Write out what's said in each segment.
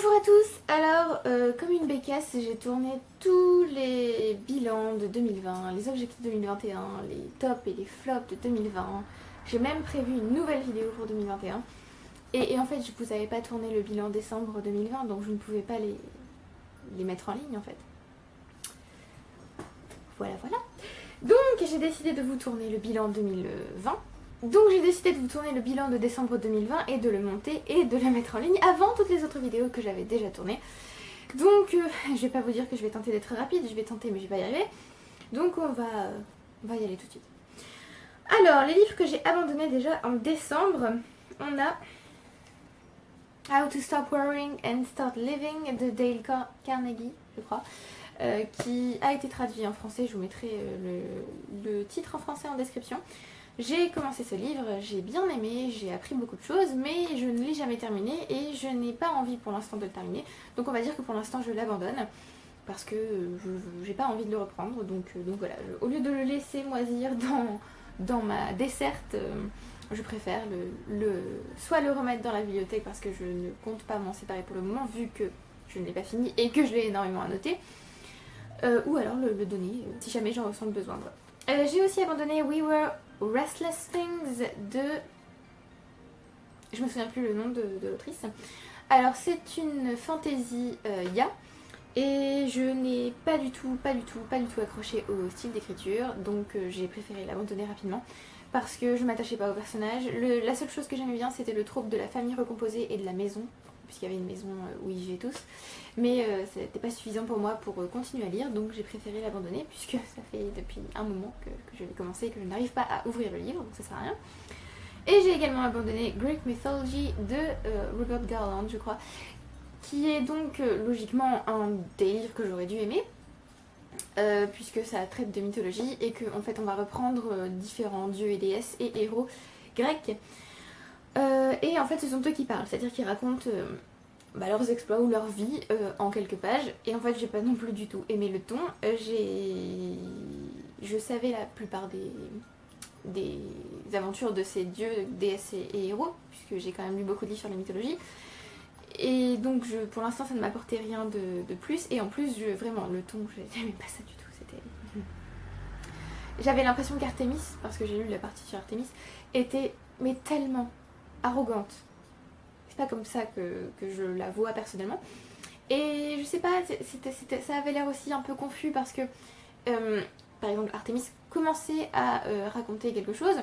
Bonjour à tous. Alors, comme une bécasse, j'ai tourné tous les bilans de 2020, les objectifs 2021, les tops et les flops de 2020. J'ai même prévu une nouvelle vidéo pour 2021. Et en fait, je vous avais pas tourné le bilan décembre 2020, donc je ne pouvais pas les mettre en ligne en fait. Voilà. Donc, j'ai décidé de vous tourner le bilan 2020. Donc j'ai décidé de vous tourner le bilan de décembre 2020 et de le monter et de le mettre en ligne avant toutes les autres vidéos que j'avais déjà tournées. Donc je vais pas vous dire que je vais tenter d'être rapide, je vais tenter mais je vais pas y arriver. Donc on va y aller tout de suite. Alors les livres que j'ai abandonnés déjà en décembre, on a How to Stop Worrying and Start Living de Dale Carnegie, je crois. Qui a été traduit en français, je vous mettrai le titre en français en description. J'ai commencé ce livre, j'ai bien aimé, j'ai appris beaucoup de choses, mais je ne l'ai jamais terminé et je n'ai pas envie pour l'instant de le terminer. Donc on va dire que pour l'instant je l'abandonne parce que j'ai pas envie de le reprendre. Donc voilà, au lieu de le laisser moisir dans ma desserte, je préfère soit le remettre dans la bibliothèque parce que je ne compte pas m'en séparer pour le moment vu que je ne l'ai pas fini et que je l'ai énormément annoté. Ou alors le donner si jamais j'en ressens le besoin. J'ai aussi abandonné We Were Restless Things de... Je me souviens plus le nom de l'autrice. Alors c'est une fantasy ya et je n'ai pas du tout accroché au style d'écriture, donc j'ai préféré l'abandonner rapidement parce que je m'attachais pas au personnage. La seule chose que j'aimais bien c'était le trope de la famille recomposée et de la maison, puisqu'il y avait une maison où ils vivaient tous. Mais ça n'était pas suffisant pour moi pour continuer à lire, donc j'ai préféré l'abandonner puisque ça fait depuis un moment que je l'ai commencé et que je n'arrive pas à ouvrir le livre, donc ça sert à rien. Et j'ai également abandonné Greek Mythology de Robert Garland, je crois, qui est donc logiquement un des livres que j'aurais dû aimer, puisque ça traite de mythologie et qu'en fait on va reprendre différents dieux et déesses et héros grecs. Et en fait ce sont eux qui parlent, c'est-à-dire qu'ils racontent leurs exploits ou leur vie en quelques pages. Et en fait j'ai pas non plus du tout aimé le ton. Je savais la plupart des aventures de ces dieux, déesses et héros, puisque j'ai quand même lu beaucoup de livres sur la mythologie. Et donc pour l'instant ça ne m'apportait rien de plus. Et en plus vraiment le ton, j'aimais pas ça du tout. J'avais l'impression qu'Artémis, parce que j'ai lu la partie sur Artémis, était mais tellement arrogante. C'est pas comme ça que je la vois personnellement. Et je sais pas, ça avait l'air aussi un peu confus parce que, par exemple, Artémis commençait à raconter quelque chose.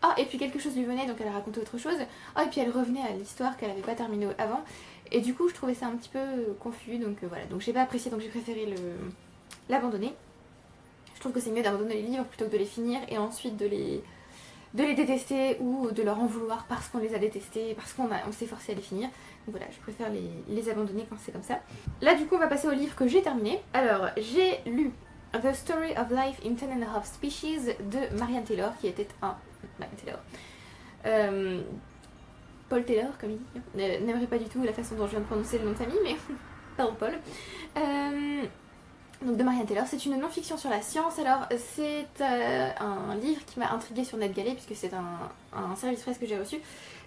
Ah, et puis quelque chose lui venait, donc elle racontait autre chose. Ah, et puis elle revenait à l'histoire qu'elle avait pas terminée avant. Et du coup, je trouvais ça un petit peu confus, donc voilà. Donc j'ai pas apprécié, donc j'ai préféré l'abandonner. Je trouve que c'est mieux d'abandonner les livres plutôt que de les finir et ensuite de les détester ou de leur en vouloir parce qu'on les a détestés, parce qu'on s'est forcé à les finir. Donc voilà, je préfère les abandonner quand c'est comme ça. Là du coup on va passer au livre que j'ai terminé. Alors j'ai lu The Story of Life in 10.5 Species de Marianne Taylor, qui était Marianne Taylor. Paul Taylor comme il dit. N'aimerais pas du tout la façon dont je viens de prononcer le nom de famille, mais pardon Paul. Donc de Marianne Taylor, c'est une non-fiction sur la science. Alors c'est un livre qui m'a intriguée sur NetGalley puisque c'est un service presse que j'ai reçu.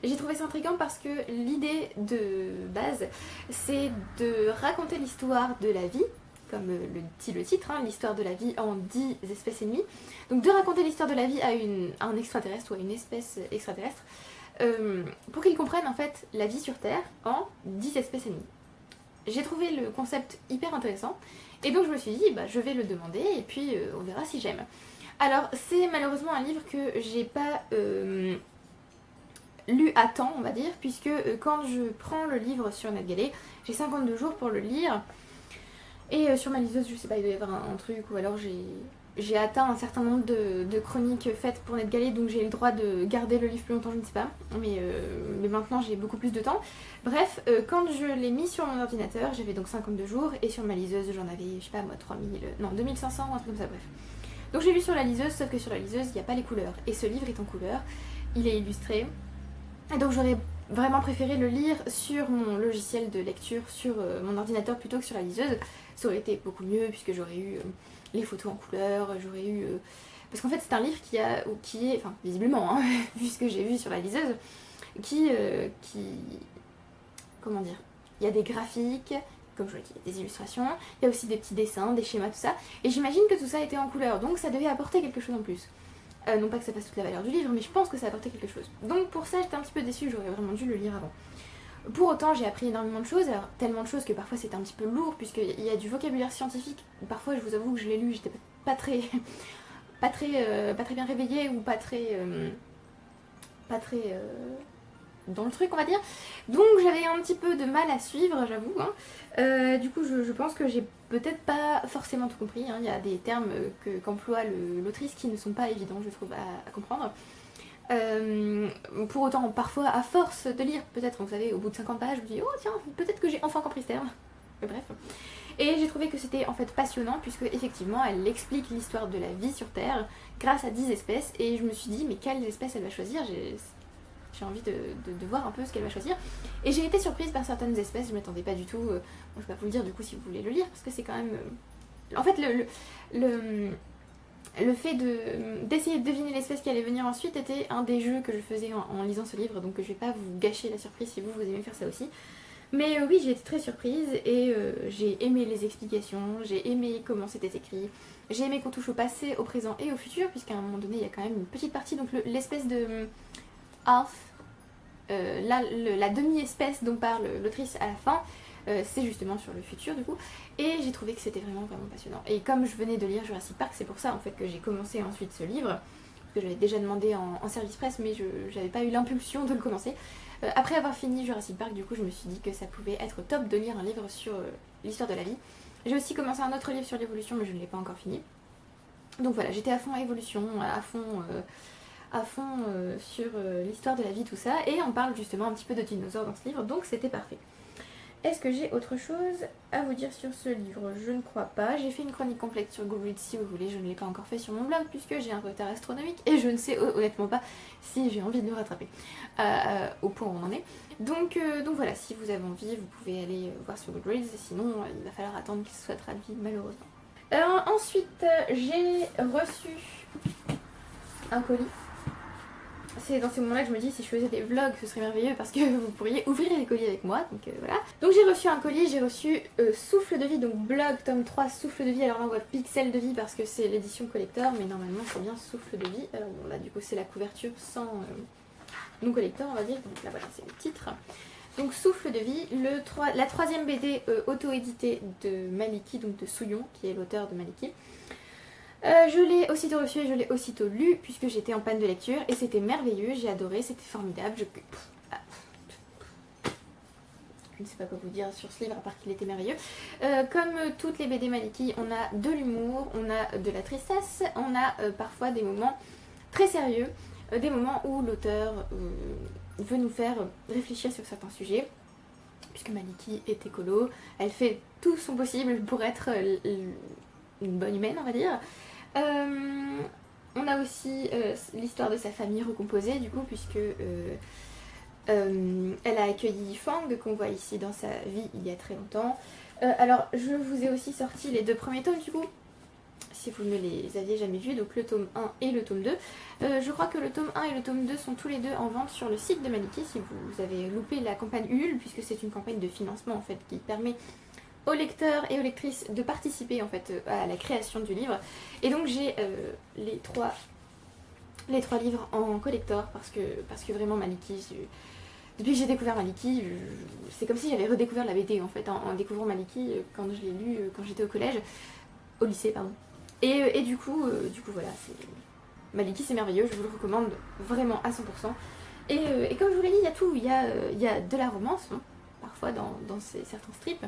J'ai trouvé ça intriguant parce que l'idée de base c'est de raconter l'histoire de la vie, comme le dit le titre, hein, l'histoire de la vie en 10 espèces ennemies. Donc de raconter l'histoire de la vie à un extraterrestre ou à une espèce extraterrestre pour qu'ils comprennent en fait la vie sur Terre en 10 espèces ennemies. J'ai trouvé le concept hyper intéressant et donc je me suis dit je vais le demander et puis on verra si j'aime. Alors c'est malheureusement un livre que j'ai pas lu à temps on va dire, puisque quand je prends le livre sur NetGalley, j'ai 52 jours pour le lire et sur ma liseuse je sais pas, il doit y avoir un truc ou alors j'ai atteint un certain nombre de chroniques faites pour NetGalley, donc j'ai le droit de garder le livre plus longtemps, je ne sais pas. Mais maintenant j'ai beaucoup plus de temps. Bref, quand je l'ai mis sur mon ordinateur, j'avais donc 52 jours, et sur ma liseuse j'en avais, je sais pas moi, 2500 ou un truc comme ça, bref. Donc j'ai lu sur la liseuse, sauf que sur la liseuse il n'y a pas les couleurs. Et ce livre est en couleur, il est illustré. Et donc j'aurais vraiment préféré le lire sur mon logiciel de lecture, sur mon ordinateur plutôt que sur la liseuse. Ça aurait été beaucoup mieux puisque j'aurais eu les photos en couleur, j'aurais eu... Parce qu'en fait c'est un livre qui est, enfin visiblement, hein, vu ce que j'ai vu sur la liseuse, qui comment dire, Il y a des graphiques, comme je le dis, des illustrations, il y a aussi des petits dessins, des schémas, tout ça. Et j'imagine que tout ça était en couleur, donc ça devait apporter quelque chose en plus. Non pas que ça fasse toute la valeur du livre, mais je pense que ça apportait quelque chose. Donc pour ça, j'étais un petit peu déçue, j'aurais vraiment dû le lire avant. Pour autant, j'ai appris énormément de choses, alors tellement de choses que parfois c'était un petit peu lourd, puisqu'il y a du vocabulaire scientifique. Parfois, je vous avoue que je l'ai lu, j'étais pas très, pas très bien réveillée, ou pas très dans le truc, on va dire. Donc j'avais un petit peu de mal à suivre, j'avoue. Hein. Du coup, je pense que j'ai peut-être pas forcément tout compris. Hein. Il y a des termes qu'emploie l'autrice qui ne sont pas évidents, je trouve, à comprendre. Pour autant, parfois, à force de lire, peut-être, vous savez, au bout de 50 pages, je me dis, oh tiens, peut-être que j'ai enfin compris ce terme. Mais bref. Et j'ai trouvé que c'était en fait passionnant, puisque effectivement, elle explique l'histoire de la vie sur Terre grâce à 10 espèces. Et je me suis dit, mais quelles espèces elle va choisir? J'ai envie de voir un peu ce qu'elle va choisir. Et j'ai été surprise par certaines espèces, je m'attendais pas du tout. Bon, je vais pas vous le dire du coup si vous voulez le lire, parce que c'est quand même... En fait, le fait d'essayer de deviner l'espèce qui allait venir ensuite était un des jeux que je faisais en lisant ce livre, donc je vais pas vous gâcher la surprise si vous aimez faire ça aussi. Mais oui, j'ai été très surprise et j'ai aimé les explications, j'ai aimé comment c'était écrit, j'ai aimé qu'on touche au passé, au présent et au futur, puisqu'à un moment donné il y a quand même une petite partie, donc l'espèce de half, la demi-espèce dont parle l'autrice à la fin, c'est justement sur le futur du coup, et j'ai trouvé que c'était vraiment passionnant. Et comme je venais de lire Jurassic Park, c'est pour ça en fait que j'ai commencé ensuite ce livre, parce que j'avais déjà demandé en service presse, mais j'avais pas eu l'impulsion de le commencer. Après avoir fini Jurassic Park, du coup je me suis dit que ça pouvait être top de lire un livre sur l'histoire de la vie. J'ai aussi commencé un autre livre sur l'évolution, mais je ne l'ai pas encore fini. Donc voilà, j'étais à fond à évolution, à fond sur l'histoire de la vie, tout ça, et on parle justement un petit peu de dinosaures dans ce livre, donc c'était parfait. Est-ce que j'ai autre chose à vous dire sur ce livre? Je ne crois pas. J'ai fait une chronique complète sur Goodreads si vous voulez, je ne l'ai pas encore fait sur mon blog puisque j'ai un retard astronomique et je ne sais honnêtement pas si j'ai envie de le rattraper au point où on en est. Donc voilà, si vous avez envie, vous pouvez aller voir sur Goodreads, sinon il va falloir attendre qu'il soit traduit malheureusement. Ensuite, j'ai reçu un colis. C'est dans ces moments-là que je me dis si je faisais des vlogs ce serait merveilleux parce que vous pourriez ouvrir les colis avec moi, donc voilà. Donc j'ai reçu un colis, j'ai reçu Souffle de vie, donc blog tome 3 Souffle de vie, alors là on voit Pixel de vie parce que c'est l'édition collector, mais normalement c'est bien Souffle de vie. Alors bon là du coup c'est la couverture sans non collector on va dire, donc là voilà c'est le titre. Donc Souffle de vie, la troisième BD auto-éditée de Maliki, donc de Souillon qui est l'auteur de Maliki. Je l'ai aussitôt reçu et je l'ai aussitôt lu puisque j'étais en panne de lecture et c'était merveilleux, j'ai adoré, c'était formidable. Je ne sais pas quoi vous dire sur ce livre à part qu'il était merveilleux. Comme toutes les BD Maliki, on a de l'humour, on a de la tristesse, on a parfois des moments très sérieux, des moments où l'auteur veut nous faire réfléchir sur certains sujets. Puisque Maliki est écolo, elle fait tout son possible pour être une bonne humaine on va dire. On a aussi l'histoire de sa famille recomposée du coup puisque elle a accueilli Fang qu'on voit ici dans sa vie il y a très longtemps. Alors je vous ai aussi sorti les deux premiers tomes du coup si vous ne les aviez jamais vus, donc le tome 1 et le tome 2. Je crois que le tome 1 et le tome 2 sont tous les deux en vente sur le site de Maliki si vous avez loupé la campagne Ulule puisque c'est une campagne de financement en fait qui permet aux lecteurs et aux lectrices de participer en fait à la création du livre. Et donc j'ai les trois livres en collector parce que vraiment Maliki, depuis que j'ai découvert Maliki, c'est comme si j'avais redécouvert la BD en fait en découvrant Maliki quand je l'ai lu quand j'étais au lycée pardon. Et du coup voilà, Maliki c'est merveilleux, je vous le recommande vraiment à 100%. Et comme je vous l'ai dit, il y a tout, il y a de la romance hein, parfois dans certains strips.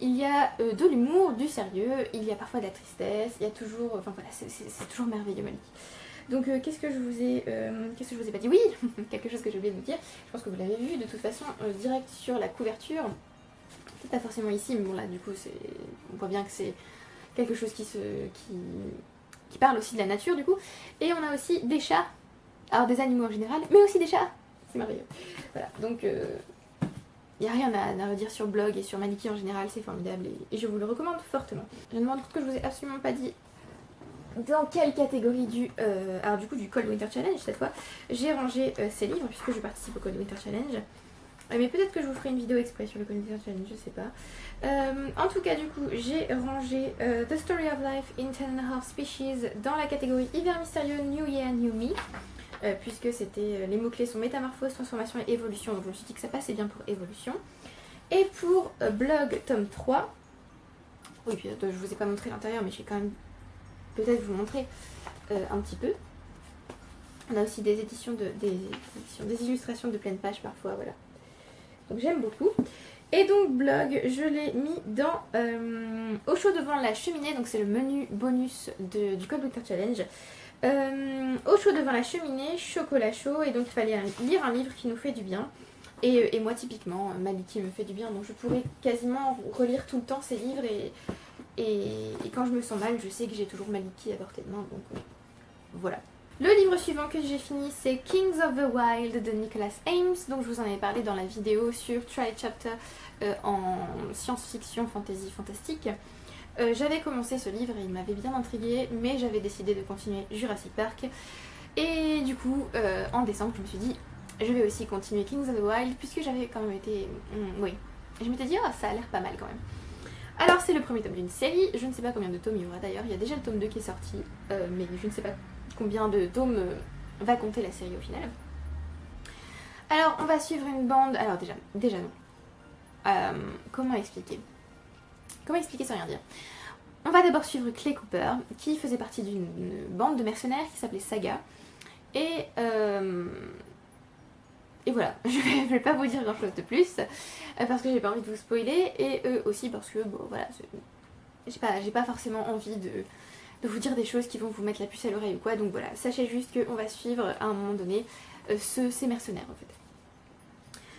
Il y a de l'humour, du sérieux, il y a parfois de la tristesse, il y a toujours... Enfin voilà, c'est toujours merveilleux Maliki. Donc qu'est-ce que je vous ai pas dit? Oui, quelque chose que j'ai oublié de vous dire, je pense que vous l'avez vu de toute façon, direct sur la couverture. C'est pas forcément ici, mais bon là du coup on voit bien que c'est quelque chose qui parle aussi de la nature du coup. Et on a aussi des chats, alors des animaux en général, mais aussi des chats, c'est merveilleux. Voilà, donc... il n'y a rien à redire sur le blog et sur Maliki en général, c'est formidable et je vous le recommande fortement. Je me demande que je vous ai absolument pas dit dans quelle catégorie du Cold Winter Challenge cette fois j'ai rangé ces livres puisque je participe au Cold Winter Challenge. Mais peut-être que je vous ferai une vidéo exprès sur le Condition Challenge, je sais pas. En tout cas, du coup, j'ai rangé The Story of Life in 10.5 Species dans la catégorie Hiver mystérieux New Year, New Me. Puisque c'était les mots-clés sont métamorphose, transformation et évolution. Donc je me suis dit que ça passait bien pour évolution. Et pour Blog tome 3, oui, puis je vous ai pas montré l'intérieur, mais je vais quand même peut-être vous montrer un petit peu. On a aussi des éditions, des illustrations de pleine page parfois, voilà. Donc j'aime beaucoup. Et donc Blog, je l'ai mis dans Au chaud devant la cheminée, donc c'est le menu bonus du Cold Winter Challenge. Au chaud devant la cheminée, chocolat chaud, et donc il fallait lire un livre qui nous fait du bien. Et moi typiquement, Maliki me fait du bien, donc je pourrais quasiment relire tout le temps ces livres et quand je me sens mal, je sais que j'ai toujours Maliki à portée de main, donc voilà. Le livre suivant que j'ai fini, c'est Kings of the Wild de Nicholas Ames, donc je vous en avais parlé dans la vidéo sur Try Chapter en science-fiction, fantasy, fantastique. J'avais commencé ce livre et il m'avait bien intriguée, mais j'avais décidé de continuer Jurassic Park. Et du coup, en décembre, je me suis dit, je vais aussi continuer Kings of the Wild, puisque j'avais quand même été... oui, je m'étais dit, oh, ça a l'air pas mal quand même. Alors c'est le premier tome d'une série, je ne sais pas combien de tomes il y aura d'ailleurs, il y a déjà le tome 2 qui est sorti, mais je ne sais pas combien de tomes va compter la série au final. Alors on va suivre une bande, alors déjà non. Comment expliquer sans rien dire. On va d'abord suivre Clay Cooper, qui faisait partie d'une bande de mercenaires qui s'appelait Saga, et voilà, je vais pas vous dire grand chose de plus, parce que j'ai pas envie de vous spoiler, et eux aussi parce que, bon voilà, j'ai pas forcément envie de vous dire des choses qui vont vous mettre la puce à l'oreille ou quoi, donc voilà, sachez juste qu'on va suivre à un moment donné ces mercenaires en fait.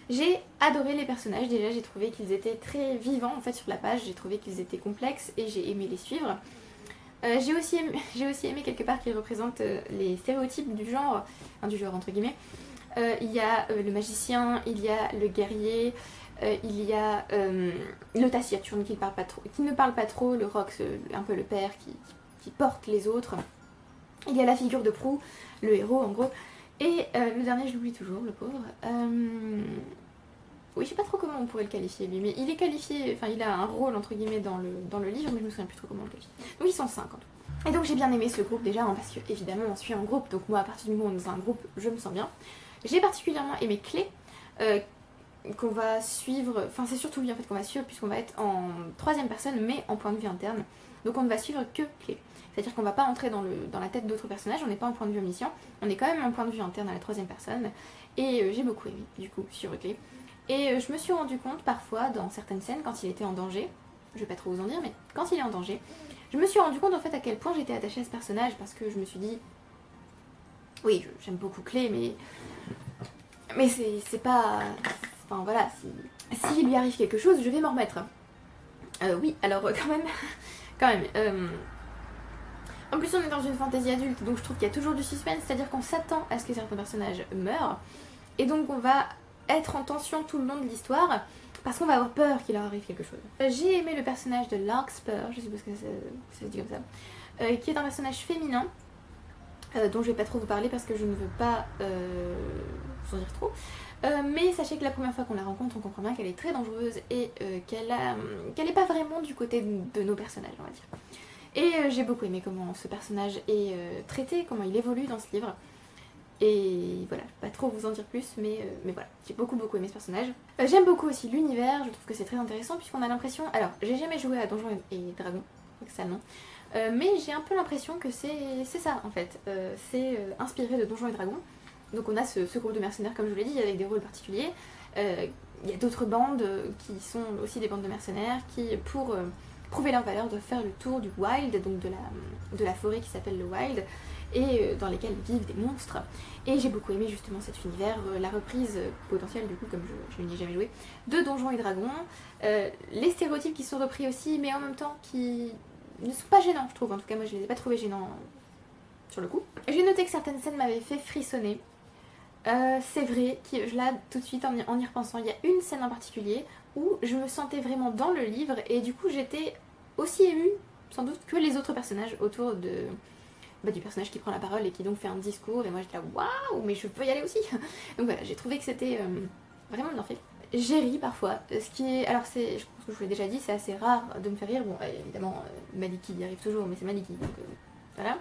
J'ai adoré les personnages, déjà j'ai trouvé qu'ils étaient très vivants en fait sur la page, j'ai trouvé qu'ils étaient complexes et j'ai aimé les suivre. J'ai aussi aimé quelque part qu'ils représentent les stéréotypes du genre entre guillemets. Il y a le magicien, il y a le guerrier, il y a le taciturne qui ne parle pas trop, le Rox, un peu le père qui porte les autres. Il y a la figure de proue, le héros en gros. Et le dernier, je l'oublie toujours, le pauvre. Oui, je sais pas trop comment on pourrait le qualifier lui, mais il est qualifié, enfin il a un rôle entre guillemets dans le livre, mais je me souviens plus trop comment on le qualifie. Donc ils sont 5 en tout. Et donc j'ai bien aimé ce groupe déjà, parce que évidemment on suit un groupe, donc moi à partir du moment où on est dans un groupe, je me sens bien. J'ai particulièrement aimé Clé, qu'on va suivre, enfin c'est surtout lui en fait qu'on va suivre, puisqu'on va être en troisième personne, mais en point de vue interne. Donc on ne va suivre que Clé. C'est-à-dire qu'on ne va pas entrer dans la tête d'autres personnages, on n'est pas en point de vue omniscient, on est quand même en point de vue interne à la troisième personne. Et j'ai beaucoup aimé, du coup, suivre Clé. Et je me suis rendu compte parfois, dans certaines scènes, quand il était en danger, je vais pas trop vous en dire, mais quand il est en danger, je me suis rendu compte en fait à quel point j'étais attachée à ce personnage, parce que je me suis dit, oui, j'aime beaucoup Clé, mais c'est pas... Enfin voilà, s'il lui arrive quelque chose, je vais m'en remettre. Oui, alors quand même... En plus on est dans une fantaisie adulte, donc je trouve qu'il y a toujours du suspense, c'est-à-dire qu'on s'attend à ce que certains personnages meurent, et donc on va être en tension tout le long de l'histoire, parce qu'on va avoir peur qu'il leur arrive quelque chose. J'ai aimé le personnage de Larkspur, je sais pas ce que ça se dit comme ça, qui est un personnage féminin, dont je vais pas trop vous parler parce que je ne veux pas vous en dire trop. Mais sachez que la première fois qu'on la rencontre, on comprend bien qu'elle est très dangereuse et qu'elle n'est pas vraiment du côté de nos personnages, on va dire. Et j'ai beaucoup aimé comment ce personnage est traité, comment il évolue dans ce livre. Et voilà, je vais pas trop vous en dire plus, mais voilà, j'ai beaucoup aimé ce personnage. J'aime beaucoup aussi l'univers, je trouve que c'est très intéressant puisqu'on a l'impression... Alors, j'ai jamais joué à Donjons et Dragons, c'est ça le nom. Mais j'ai un peu l'impression que c'est ça en fait, c'est inspiré de Donjons et Dragons. Donc on a ce groupe de mercenaires comme je vous l'ai dit avec des rôles particuliers. Il y a d'autres bandes qui sont aussi des bandes de mercenaires qui pour prouver leur valeur doivent faire le tour du Wild, donc de la forêt qui s'appelle le Wild, et dans lesquelles vivent des monstres. Et j'ai beaucoup aimé justement cet univers, la reprise potentielle du coup, comme je n'y ai jamais joué, de Donjons et Dragons, les stéréotypes qui sont repris aussi, mais en même temps qui ne sont pas gênants, je trouve. En tout cas moi je les ai pas trouvés gênants sur le coup. J'ai noté que certaines scènes m'avaient fait frissonner. C'est vrai, là tout de suite en y repensant, il y a une scène en particulier où je me sentais vraiment dans le livre et du coup j'étais aussi émue sans doute que les autres personnages autour du personnage qui prend la parole et qui donc fait un discours, et moi j'étais là waouh mais je peux y aller aussi. Donc voilà, j'ai trouvé que c'était vraiment bien fait. j'ai ri parfois, ce qui est... Alors c'est, je pense que je vous l'ai déjà dit, c'est assez rare de me faire rire. Bon, évidemment, Maliki y arrive toujours, mais c'est Maliki, donc voilà.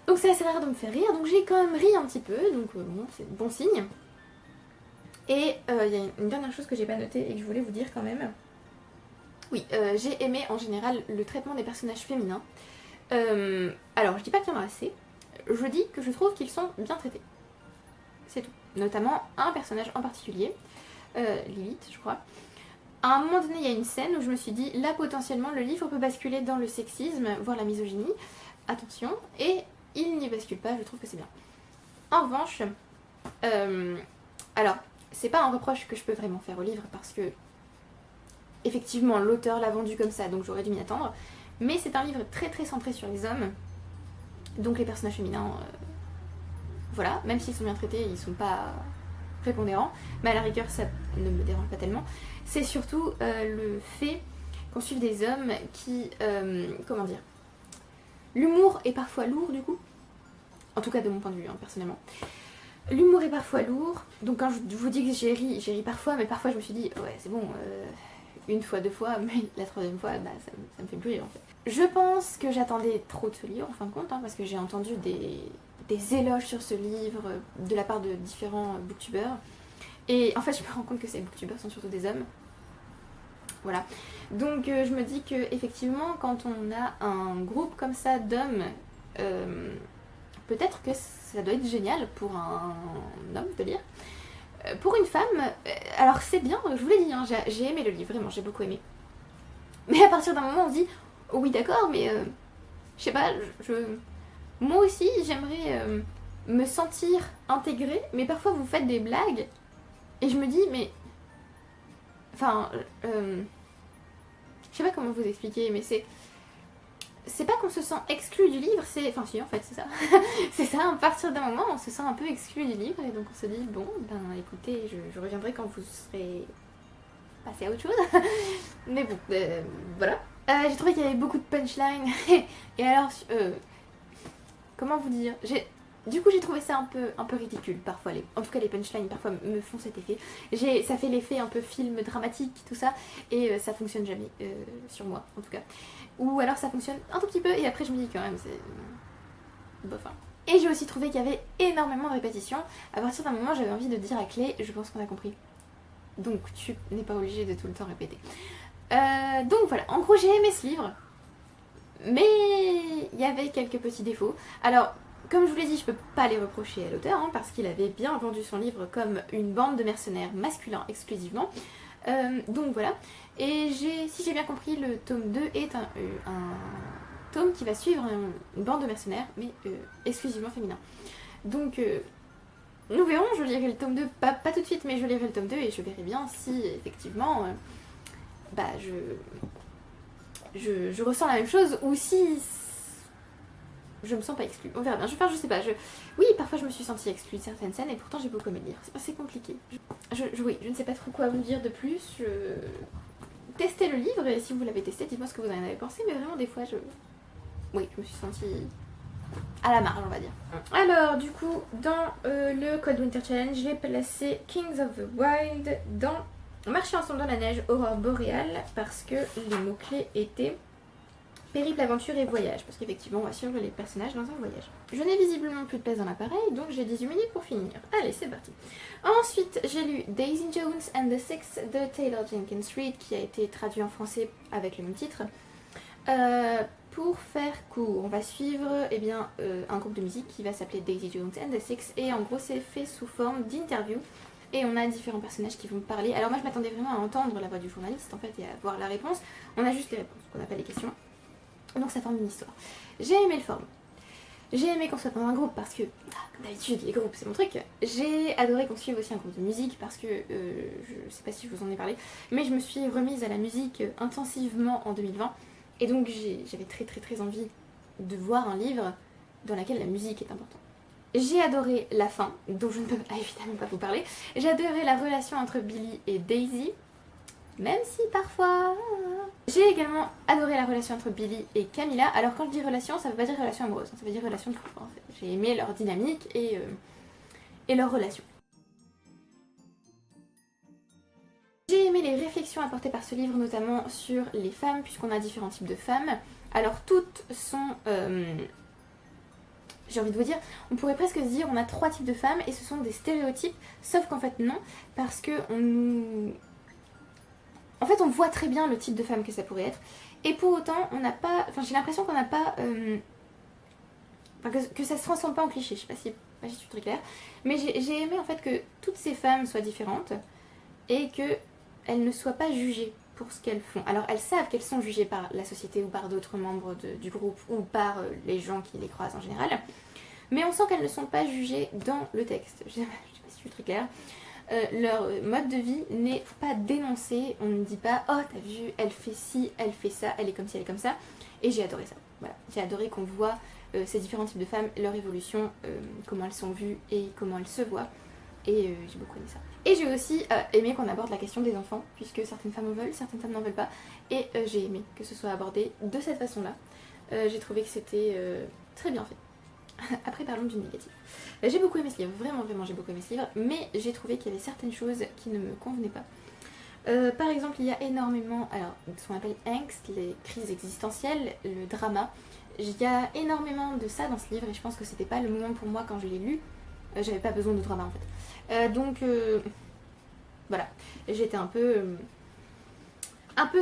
Donc c'est assez rare de me faire rire, donc j'ai quand même ri un petit peu, donc bon, c'est bon signe. Et il y a une dernière chose que j'ai pas notée et que je voulais vous dire quand même. Oui, j'ai aimé en général le traitement des personnages féminins. Alors, je dis pas qu'il y en a assez, je dis que je trouve qu'ils sont bien traités. C'est tout. Notamment un personnage en particulier, Lilith, je crois. À un moment donné, il y a une scène où je me suis dit, là potentiellement, le livre peut basculer dans le sexisme, voire la misogynie. Attention, et il n'y bascule pas, je trouve que c'est bien. En revanche, alors, c'est pas un reproche que je peux vraiment faire au livre parce que, effectivement, l'auteur l'a vendu comme ça, donc j'aurais dû m'y attendre. Mais c'est un livre très très centré sur les hommes, donc les personnages féminins, voilà, même s'ils sont bien traités, ils sont pas prépondérants, mais à la rigueur ça ne me dérange pas tellement. C'est surtout le fait qu'on suive des hommes qui, comment dire, l'humour est parfois lourd du coup, en tout cas de mon point de vue, hein, personnellement. L'humour est parfois lourd, donc quand je vous dis que j'ai ri parfois, mais parfois je me suis dit, ouais c'est bon, une fois, deux fois, mais la troisième fois, bah, ça me fait plus rire en fait. Je pense que j'attendais trop de ce livre en fin de compte, hein, parce que j'ai entendu des éloges sur ce livre de la part de différents booktubeurs. Et en fait, je me rends compte que ces booktubeurs sont surtout des hommes. Voilà. Donc je me dis que effectivement, quand on a un groupe comme ça d'hommes, peut-être que ça doit être génial pour un homme de lire. Pour une femme, alors c'est bien, je vous l'ai dit, hein, j'ai aimé le livre, vraiment, j'ai beaucoup aimé. Mais à partir d'un moment, on se dit, oh oui d'accord, mais je sais pas, moi aussi j'aimerais me sentir intégrée, mais parfois vous faites des blagues, et je me dis, mais... Enfin, je sais pas comment vous expliquer, mais c'est pas qu'on se sent exclu du livre, c'est... Enfin si, en fait, c'est ça. C'est ça, à partir d'un moment, on se sent un peu exclu du livre, et donc on se dit, bon, ben écoutez, je reviendrai quand vous serez passé à autre chose. Mais bon, voilà. J'ai trouvé qu'il y avait beaucoup de punchlines, et alors, comment vous dire, du coup j'ai trouvé ça un peu ridicule parfois, en tout cas les punchlines parfois me font cet effet. Ça fait l'effet un peu film dramatique, tout ça, et ça fonctionne jamais, sur moi en tout cas. Ou alors ça fonctionne un tout petit peu et après je me dis quand même c'est... bof hein. Et j'ai aussi trouvé qu'il y avait énormément de répétitions. À partir d'un moment j'avais envie de dire à Clé, je pense qu'on a compris. Donc tu n'es pas obligé de tout le temps répéter. Donc voilà, en gros j'ai aimé ce livre. Mais il y avait quelques petits défauts. Alors, comme je vous l'ai dit, je peux pas les reprocher à l'auteur, hein, parce qu'il avait bien vendu son livre comme une bande de mercenaires masculins exclusivement. Donc voilà. Et si j'ai bien compris, le tome 2 est un tome qui va suivre une bande de mercenaires, mais exclusivement féminin. Donc, nous verrons, je lirai le tome 2, pas tout de suite, mais je lirai le tome 2 et je verrai bien si effectivement, bah je ressens la même chose ou si je me sens pas exclue. On verra bien. Je sais pas. Oui, parfois je me suis sentie exclue de certaines scènes et pourtant j'ai beaucoup aimé le lire. C'est compliqué. Oui, je ne sais pas trop quoi vous dire de plus. Testez le livre et si vous l'avez testé, dites-moi ce que vous en avez pensé. Mais vraiment, des fois, oui, je me suis sentie à la marge, on va dire. Alors, du coup, dans le Code Winter Challenge, j'ai placé Kings of the Wild dans Marcher ensemble dans la neige, aurore boréale, parce que les mots-clés étaient périple, aventure et voyage, parce qu'effectivement on va suivre les personnages dans un voyage. Je n'ai visiblement plus de place dans l'appareil, donc j'ai 18 minutes pour finir. Allez, c'est parti. Ensuite, j'ai lu Daisy Jones and the Six de Taylor Jenkins Reid, qui a été traduit en français avec le même titre. Pour faire court, on va suivre un groupe de musique qui va s'appeler Daisy Jones and the Six, et en gros c'est fait sous forme d'interview. Et on a différents personnages qui vont parler. Alors moi je m'attendais vraiment à entendre la voix du journaliste en fait et à voir la réponse. On a juste les réponses, on n'a pas les questions. Donc ça forme une histoire. J'ai aimé le format. J'ai aimé qu'on soit dans un groupe parce que d'habitude les groupes c'est mon truc. J'ai adoré qu'on suive aussi un groupe de musique parce que je sais pas si je vous en ai parlé, mais je me suis remise à la musique intensivement en 2020 et donc j'avais très envie de voir un livre dans lequel la musique est importante. J'ai adoré la fin, dont je ne peux évidemment pas vous parler. J'ai adoré la relation entre Billy et Daisy, même si parfois... J'ai également adoré la relation entre Billy et Camilla. Alors quand je dis relation, ça veut pas dire relation amoureuse, ça veut dire relation de couple en fait. J'ai aimé leur dynamique et leur relation. J'ai aimé les réflexions apportées par ce livre, notamment sur les femmes, puisqu'on a différents types de femmes. Alors toutes sont... j'ai envie de vous dire, on pourrait presque se dire on a 3 types de femmes et ce sont des stéréotypes, sauf qu'en fait non, parce que en fait on voit très bien le type de femme que ça pourrait être, et pour autant on n'a pas... Enfin j'ai l'impression qu'on n'a pas... que ça se transforme pas en cliché, je sais pas si je suis très claire, mais j'ai aimé en fait que toutes ces femmes soient différentes et qu'elles ne soient pas jugées pour ce qu'elles font. Alors elles savent qu'elles sont jugées par la société ou par d'autres membres du groupe ou par les gens qui les croisent en général, mais on sent qu'elles ne sont pas jugées dans le texte. Je sais pas si je suis très claire. Leur mode de vie n'est pas dénoncé, on ne dit pas oh t'as vu elle fait ci, elle fait ça, elle est comme ci, elle est comme ça, et j'ai adoré ça. Voilà, j'ai adoré qu'on voit ces différents types de femmes, leur évolution, comment elles sont vues et comment elles se voient, et j'ai beaucoup aimé ça. Et j'ai aussi aimé qu'on aborde la question des enfants, puisque certaines femmes en veulent, certaines femmes n'en veulent pas, et j'ai aimé que ce soit abordé de cette façon-là. J'ai trouvé que c'était très bien fait. Après parlons du négatif. J'ai beaucoup aimé ce livre, vraiment j'ai beaucoup aimé ce livre, mais j'ai trouvé qu'il y avait certaines choses qui ne me convenaient pas. Par exemple, il y a énormément, alors ce qu'on appelle angst, les crises existentielles, le drama. Il y a énormément de ça dans ce livre et je pense que c'était pas le moment pour moi quand je l'ai lu. J'avais pas besoin de drama en fait. Donc voilà, j'étais un peu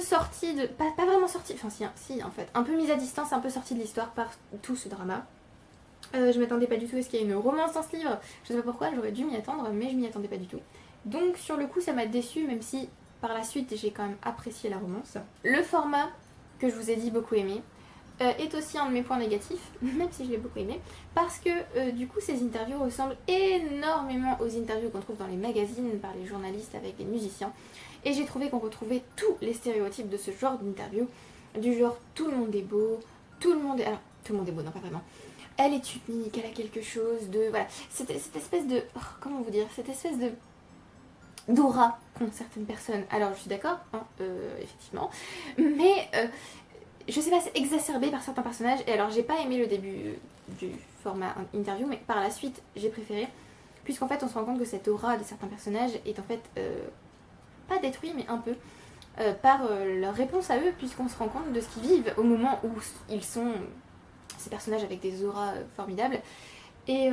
sortie de... Pas vraiment sortie, enfin si en fait, un peu mise à distance, un peu sortie de l'histoire par tout ce drama. Je m'attendais pas du tout à ce qu'il y ait une romance dans ce livre. Je sais pas pourquoi, j'aurais dû m'y attendre, mais je m'y attendais pas du tout. Donc sur le coup ça m'a déçue, même si par la suite j'ai quand même apprécié la romance. Le format, que je vous ai dit beaucoup aimé, est aussi un de mes points négatifs, même si je l'ai beaucoup aimé, parce que du coup ces interviews ressemblent énormément aux interviews qu'on trouve dans les magazines par les journalistes avec les musiciens. Et j'ai trouvé qu'on retrouvait tous les stéréotypes de ce genre d'interview, du genre tout le monde est beau, tout le monde est... Alors, tout le monde est beau, non pas vraiment. Elle est unique, elle a quelque chose de... Voilà, cette espèce de... Oh, comment vous dire? Cette espèce de... d'aura qu'ont certaines personnes. Alors je suis d'accord, hein, effectivement, mais je sais pas, c'est exacerbé par certains personnages. Et alors j'ai pas aimé le début du format interview, mais par la suite j'ai préféré, puisqu'en fait on se rend compte que cette aura de certains personnages est en fait pas détruite, mais un peu par leur réponse à eux, puisqu'on se rend compte de ce qu'ils vivent au moment où ils sont ces personnages avec des auras formidables, et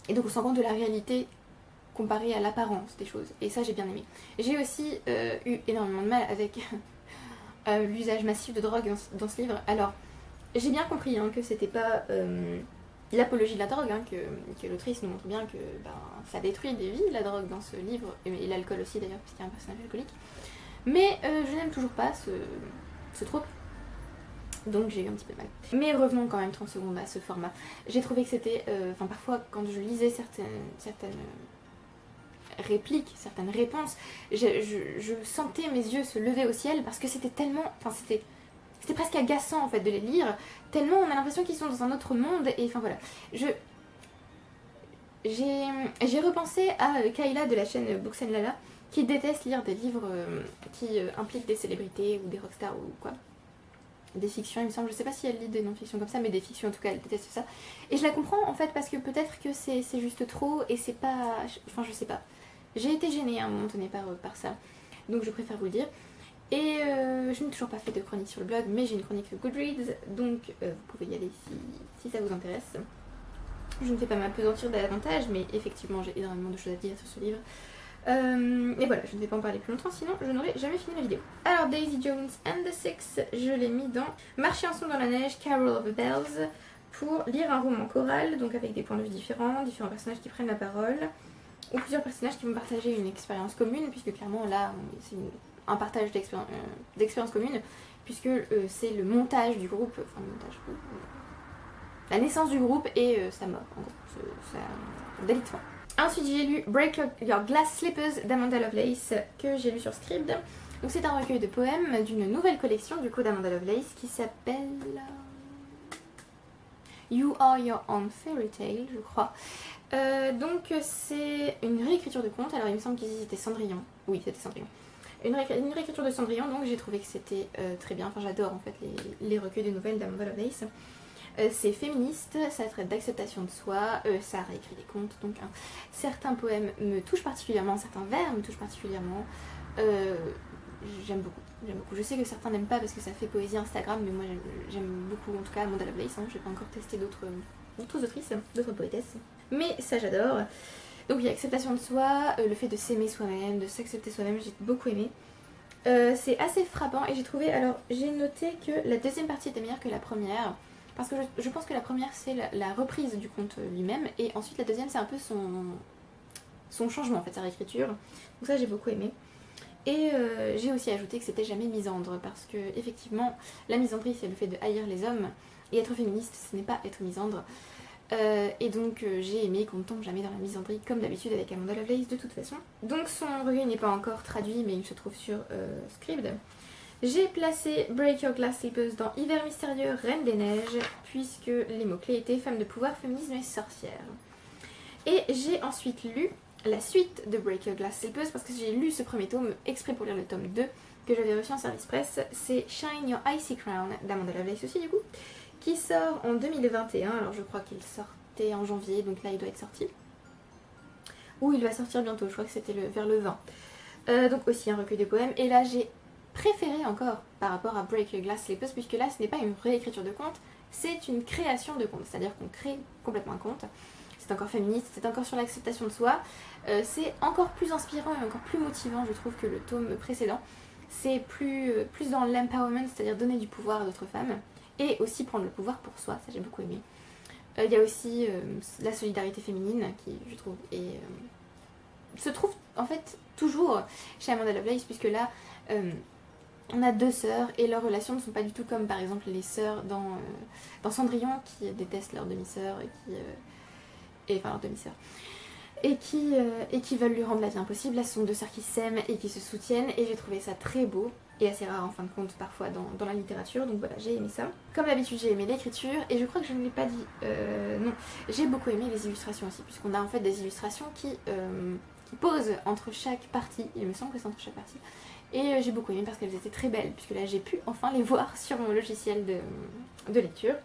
donc on se rend compte de la réalité comparée à l'apparence des choses, et ça j'ai bien aimé. J'ai aussi eu énormément de mal avec l'usage massif de drogue dans ce livre. Alors j'ai bien compris hein, que c'était pas l'apologie de la drogue, hein, que l'autrice nous montre bien que ça détruit des vies la drogue dans ce livre, et l'alcool aussi d'ailleurs, puisqu'il y a un personnage alcoolique, mais je n'aime toujours pas ce trope. Donc j'ai eu un petit peu de mal. Mais revenons quand même 30 secondes à ce format. J'ai trouvé que c'était... Enfin parfois quand je lisais certaines répliques, certaines réponses, je sentais mes yeux se lever au ciel parce que c'était tellement... Enfin c'était presque agaçant en fait de les lire, tellement on a l'impression qu'ils sont dans un autre monde, et enfin voilà. J'ai repensé à Kayla de la chaîne Books and Lala, qui déteste lire des livres qui impliquent des célébrités ou des rockstars ou quoi. Des fictions il me semble, je sais pas si elle lit des non-fictions comme ça, mais des fictions en tout cas elle déteste ça. Et je la comprends en fait parce que peut-être que c'est juste trop et c'est pas... Enfin je sais pas. J'ai été gênée à un moment donné par ça, donc je préfère vous le dire. Et je n'ai toujours pas fait de chronique sur le blog, mais j'ai une chronique sur Goodreads, donc vous pouvez y aller si ça vous intéresse. Je ne fais pas m'apesantir davantage, mais effectivement j'ai énormément de choses à dire sur ce livre. Et voilà, je ne vais pas en parler plus longtemps, sinon je n'aurais jamais fini la vidéo. Alors Daisy Jones and the Six, je l'ai mis dans Marcher ensemble dans la neige, Carol of the Bells, pour lire un roman choral, donc avec des points de vue différents personnages qui prennent la parole, ou plusieurs personnages qui vont partager une expérience commune, puisque clairement là c'est un partage d'expérience commune, puisque c'est le montage du groupe, enfin le montage, la naissance du groupe et sa mort, en gros, sa délitement. Ensuite j'ai lu Break Your Glass Slippers d'Amanda Lovelace, que j'ai lu sur Scribd. Donc c'est un recueil de poèmes d'une nouvelle collection du coup d'Amanda Lovelace qui s'appelle You Are Your Own Fairy Tale, je crois. Donc c'est une réécriture de contes. Alors il me semble qu'ici c'était Cendrillon. Oui, c'était Cendrillon. Une réécriture de Cendrillon, donc j'ai trouvé que c'était très bien. Enfin j'adore en fait les recueils de nouvelles d'Amanda Lovelace. C'est féministe, ça traite d'acceptation de soi, ça réécrit des contes, donc certains poèmes me touchent particulièrement, certains vers me touchent particulièrement. J'aime beaucoup, j'aime beaucoup. Je sais que certains n'aiment pas parce que ça fait poésie Instagram, mais moi j'aime beaucoup, en tout cas Amanda Lovelace, hein. J'ai pas encore testé d'autres autrices, d'autres poétesses, mais ça j'adore. Donc il y a acceptation de soi, le fait de s'aimer soi-même, de s'accepter soi-même, j'ai beaucoup aimé. C'est assez frappant et j'ai trouvé, alors j'ai noté que la deuxième partie était meilleure que la première, parce que je pense que la première c'est la reprise du conte lui-même, et ensuite la deuxième c'est un peu son changement en fait, sa réécriture, donc ça j'ai beaucoup aimé. Et j'ai aussi ajouté que c'était jamais misandre, parce que effectivement la misandrie c'est le fait de haïr les hommes, et être féministe ce n'est pas être misandre. Et donc j'ai aimé qu'on ne tombe jamais dans la misandrie comme d'habitude avec Amanda Lovelace de toute façon. Donc son recueil n'est pas encore traduit mais il se trouve sur Scribd. J'ai placé Break Your Glass Slippers dans Hiver mystérieux, Reine des neiges, puisque les mots-clés étaient femme de pouvoir, féminisme et sorcière. Et j'ai ensuite lu la suite de Break Your Glass Slippers parce que j'ai lu ce premier tome exprès pour lire le tome 2 que j'avais reçu en service presse. C'est Shine Your Icy Crown d'Amanda Lovelace aussi du coup, qui sort en 2021, alors je crois qu'il sortait en janvier, donc là il doit être sorti. Ou il va sortir bientôt, je crois que c'était vers le 20. Donc aussi un recueil de poèmes, et là j'ai préféré encore par rapport à Break Your Glass Slippers, puisque là ce n'est pas une réécriture de conte, c'est une création de conte, c'est-à-dire qu'on crée complètement un conte. C'est encore féministe, c'est encore sur l'acceptation de soi, c'est encore plus inspirant et encore plus motivant je trouve que le tome précédent. C'est plus dans l'empowerment, c'est-à-dire donner du pouvoir à d'autres femmes, et aussi prendre le pouvoir pour soi, ça j'ai beaucoup aimé. Il y a aussi la solidarité féminine qui je trouve se trouve en fait toujours chez Amanda Lovelace, puisque là on a deux sœurs et leurs relations ne sont pas du tout comme par exemple les sœurs dans Cendrillon qui détestent leur demi-sœur leur demi-sœur et qui veulent lui rendre la vie impossible. Là ce sont deux sœurs qui s'aiment et qui se soutiennent, et j'ai trouvé ça très beau et assez rare en fin de compte parfois dans la littérature, donc voilà, j'ai aimé ça. Comme d'habitude j'ai aimé l'écriture, et je crois que je ne l'ai pas dit, non, j'ai beaucoup aimé les illustrations aussi, puisqu'on a en fait des illustrations qui posent entre chaque partie, il me semble que c'est entre chaque partie, et j'ai beaucoup aimé parce qu'elles étaient très belles, puisque là j'ai pu enfin les voir sur mon logiciel de lecture.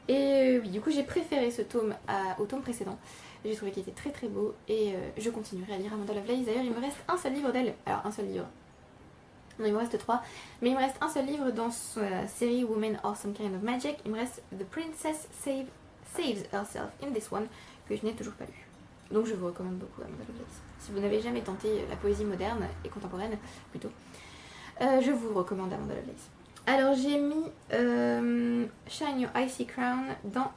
Et oui, du coup j'ai préféré ce tome au tome précédent. J'ai trouvé qu'il était très très beau, et je continuerai à lire Amanda Lovelace. D'ailleurs il me reste un seul livre d'elle, alors un seul livre, non il me reste 3, mais il me reste un seul livre dans sa série Women Are Some Kind of Magic. Il me reste The Princess Saves Herself in This One, que je n'ai toujours pas lu. Donc je vous recommande beaucoup Amanda Lovelace. Si vous n'avez jamais tenté la poésie moderne et contemporaine plutôt, je vous recommande Amanda Lovelace. Alors j'ai mis Shine Your Icy Crown dans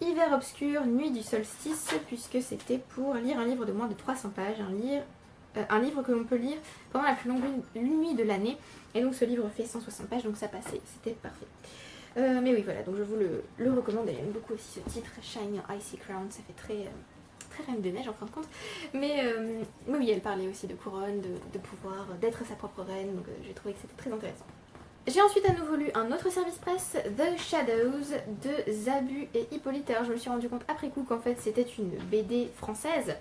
Hiver obscur, nuit du solstice, puisque c'était pour lire un livre de moins de 300 pages, un livre que l'on peut lire pendant la plus longue nuit de l'année, et donc ce livre fait 160 pages, donc ça passait, c'était parfait. Mais oui voilà, donc je vous le recommande, et j'aime beaucoup aussi ce titre, Shine Your Icy Crown, ça fait très Reine des Neiges en fin de compte, mais oui, elle parlait aussi de couronne, de pouvoir, d'être sa propre reine, donc j'ai trouvé que c'était très intéressant. J'ai ensuite à nouveau lu un autre service presse, The Shadows de Zabu et Hippolyte. Alors je me suis rendu compte après coup qu'en fait c'était une BD française,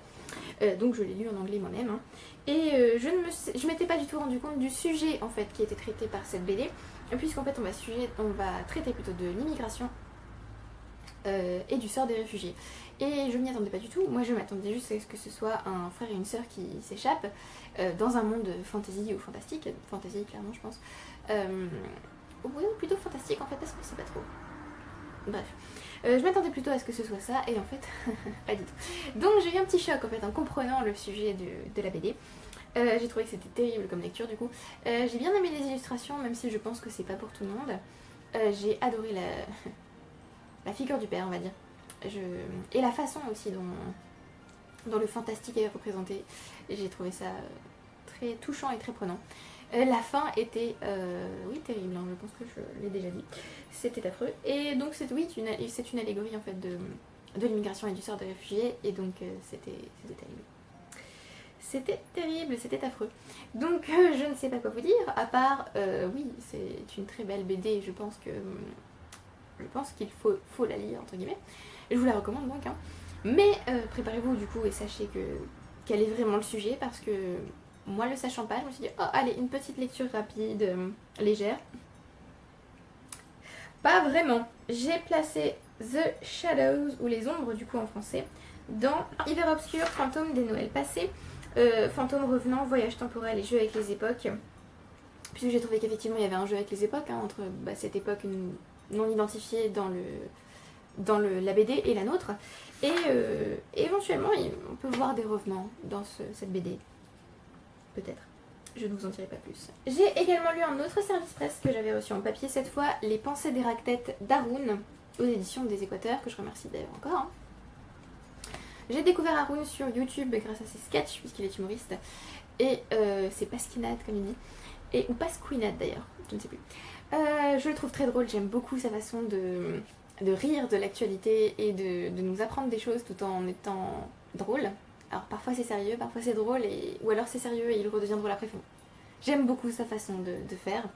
donc je l'ai lu en anglais moi-même, hein. Et je m'étais pas du tout rendu compte du sujet en fait qui était traité par cette BD, puisqu'en fait on va traiter plutôt de l'immigration et du sort des réfugiés. Et je m'y attendais pas du tout, moi je m'attendais juste à ce que ce soit un frère et une sœur qui s'échappent dans un monde fantasy ou fantastique, fantasy clairement je pense. Oui, plutôt fantastique en fait, parce que c'est pas trop. Bref, je m'attendais plutôt à ce que ce soit ça, et en fait, pas du tout. Donc j'ai eu un petit choc en fait en comprenant le sujet de la BD. J'ai trouvé que c'était terrible comme lecture du coup. J'ai bien aimé les illustrations, même si je pense que c'est pas pour tout le monde. J'ai adoré la figure du père, on va dire. Et la façon aussi dont le fantastique est représenté. J'ai trouvé ça très touchant et très prenant. La fin était, oui, terrible, hein, je pense que je l'ai déjà dit. C'était affreux. Et donc c'est une allégorie en fait de l'immigration et du sort des réfugiés. Et donc c'était terrible. C'était terrible, c'était affreux. Donc je ne sais pas quoi vous dire, à part, oui, c'est une très belle BD, je pense qu'il faut la lire, entre guillemets. Je vous la recommande donc, hein. Mais préparez-vous du coup et sachez quel est vraiment le sujet, parce que moi le sachant pas, je me suis dit, oh allez, une petite lecture rapide, légère. Pas vraiment. J'ai placé The Shadows, ou les ombres du coup en français, dans Hiver obscur, fantôme des Noëls passés, fantôme revenant, voyage temporel et jeu avec les époques. Puisque j'ai trouvé qu'effectivement il y avait un jeu avec les époques, hein, entre cette époque non identifiée dans la BD et la nôtre. Et éventuellement on peut voir des revenants dans cette BD. Peut-être. Je ne vous en dirai pas plus. J'ai également lu un autre service presse que j'avais reçu en papier, cette fois Les Pensées d'Héractète d'Haroun, aux éditions des Équateurs, que je remercie d'ailleurs encore. Hein. J'ai découvert Haroun sur YouTube grâce à ses sketchs, puisqu'il est humoriste. Et c'est Pasquinade, comme il dit. Ou Pasquinade d'ailleurs, je ne sais plus. Je le trouve très drôle, j'aime beaucoup sa façon de rire de l'actualité et de nous apprendre des choses tout en étant drôle. Alors parfois c'est sérieux, parfois c'est drôle, ou alors c'est sérieux et il redevient drôle après. J'aime beaucoup sa façon de faire.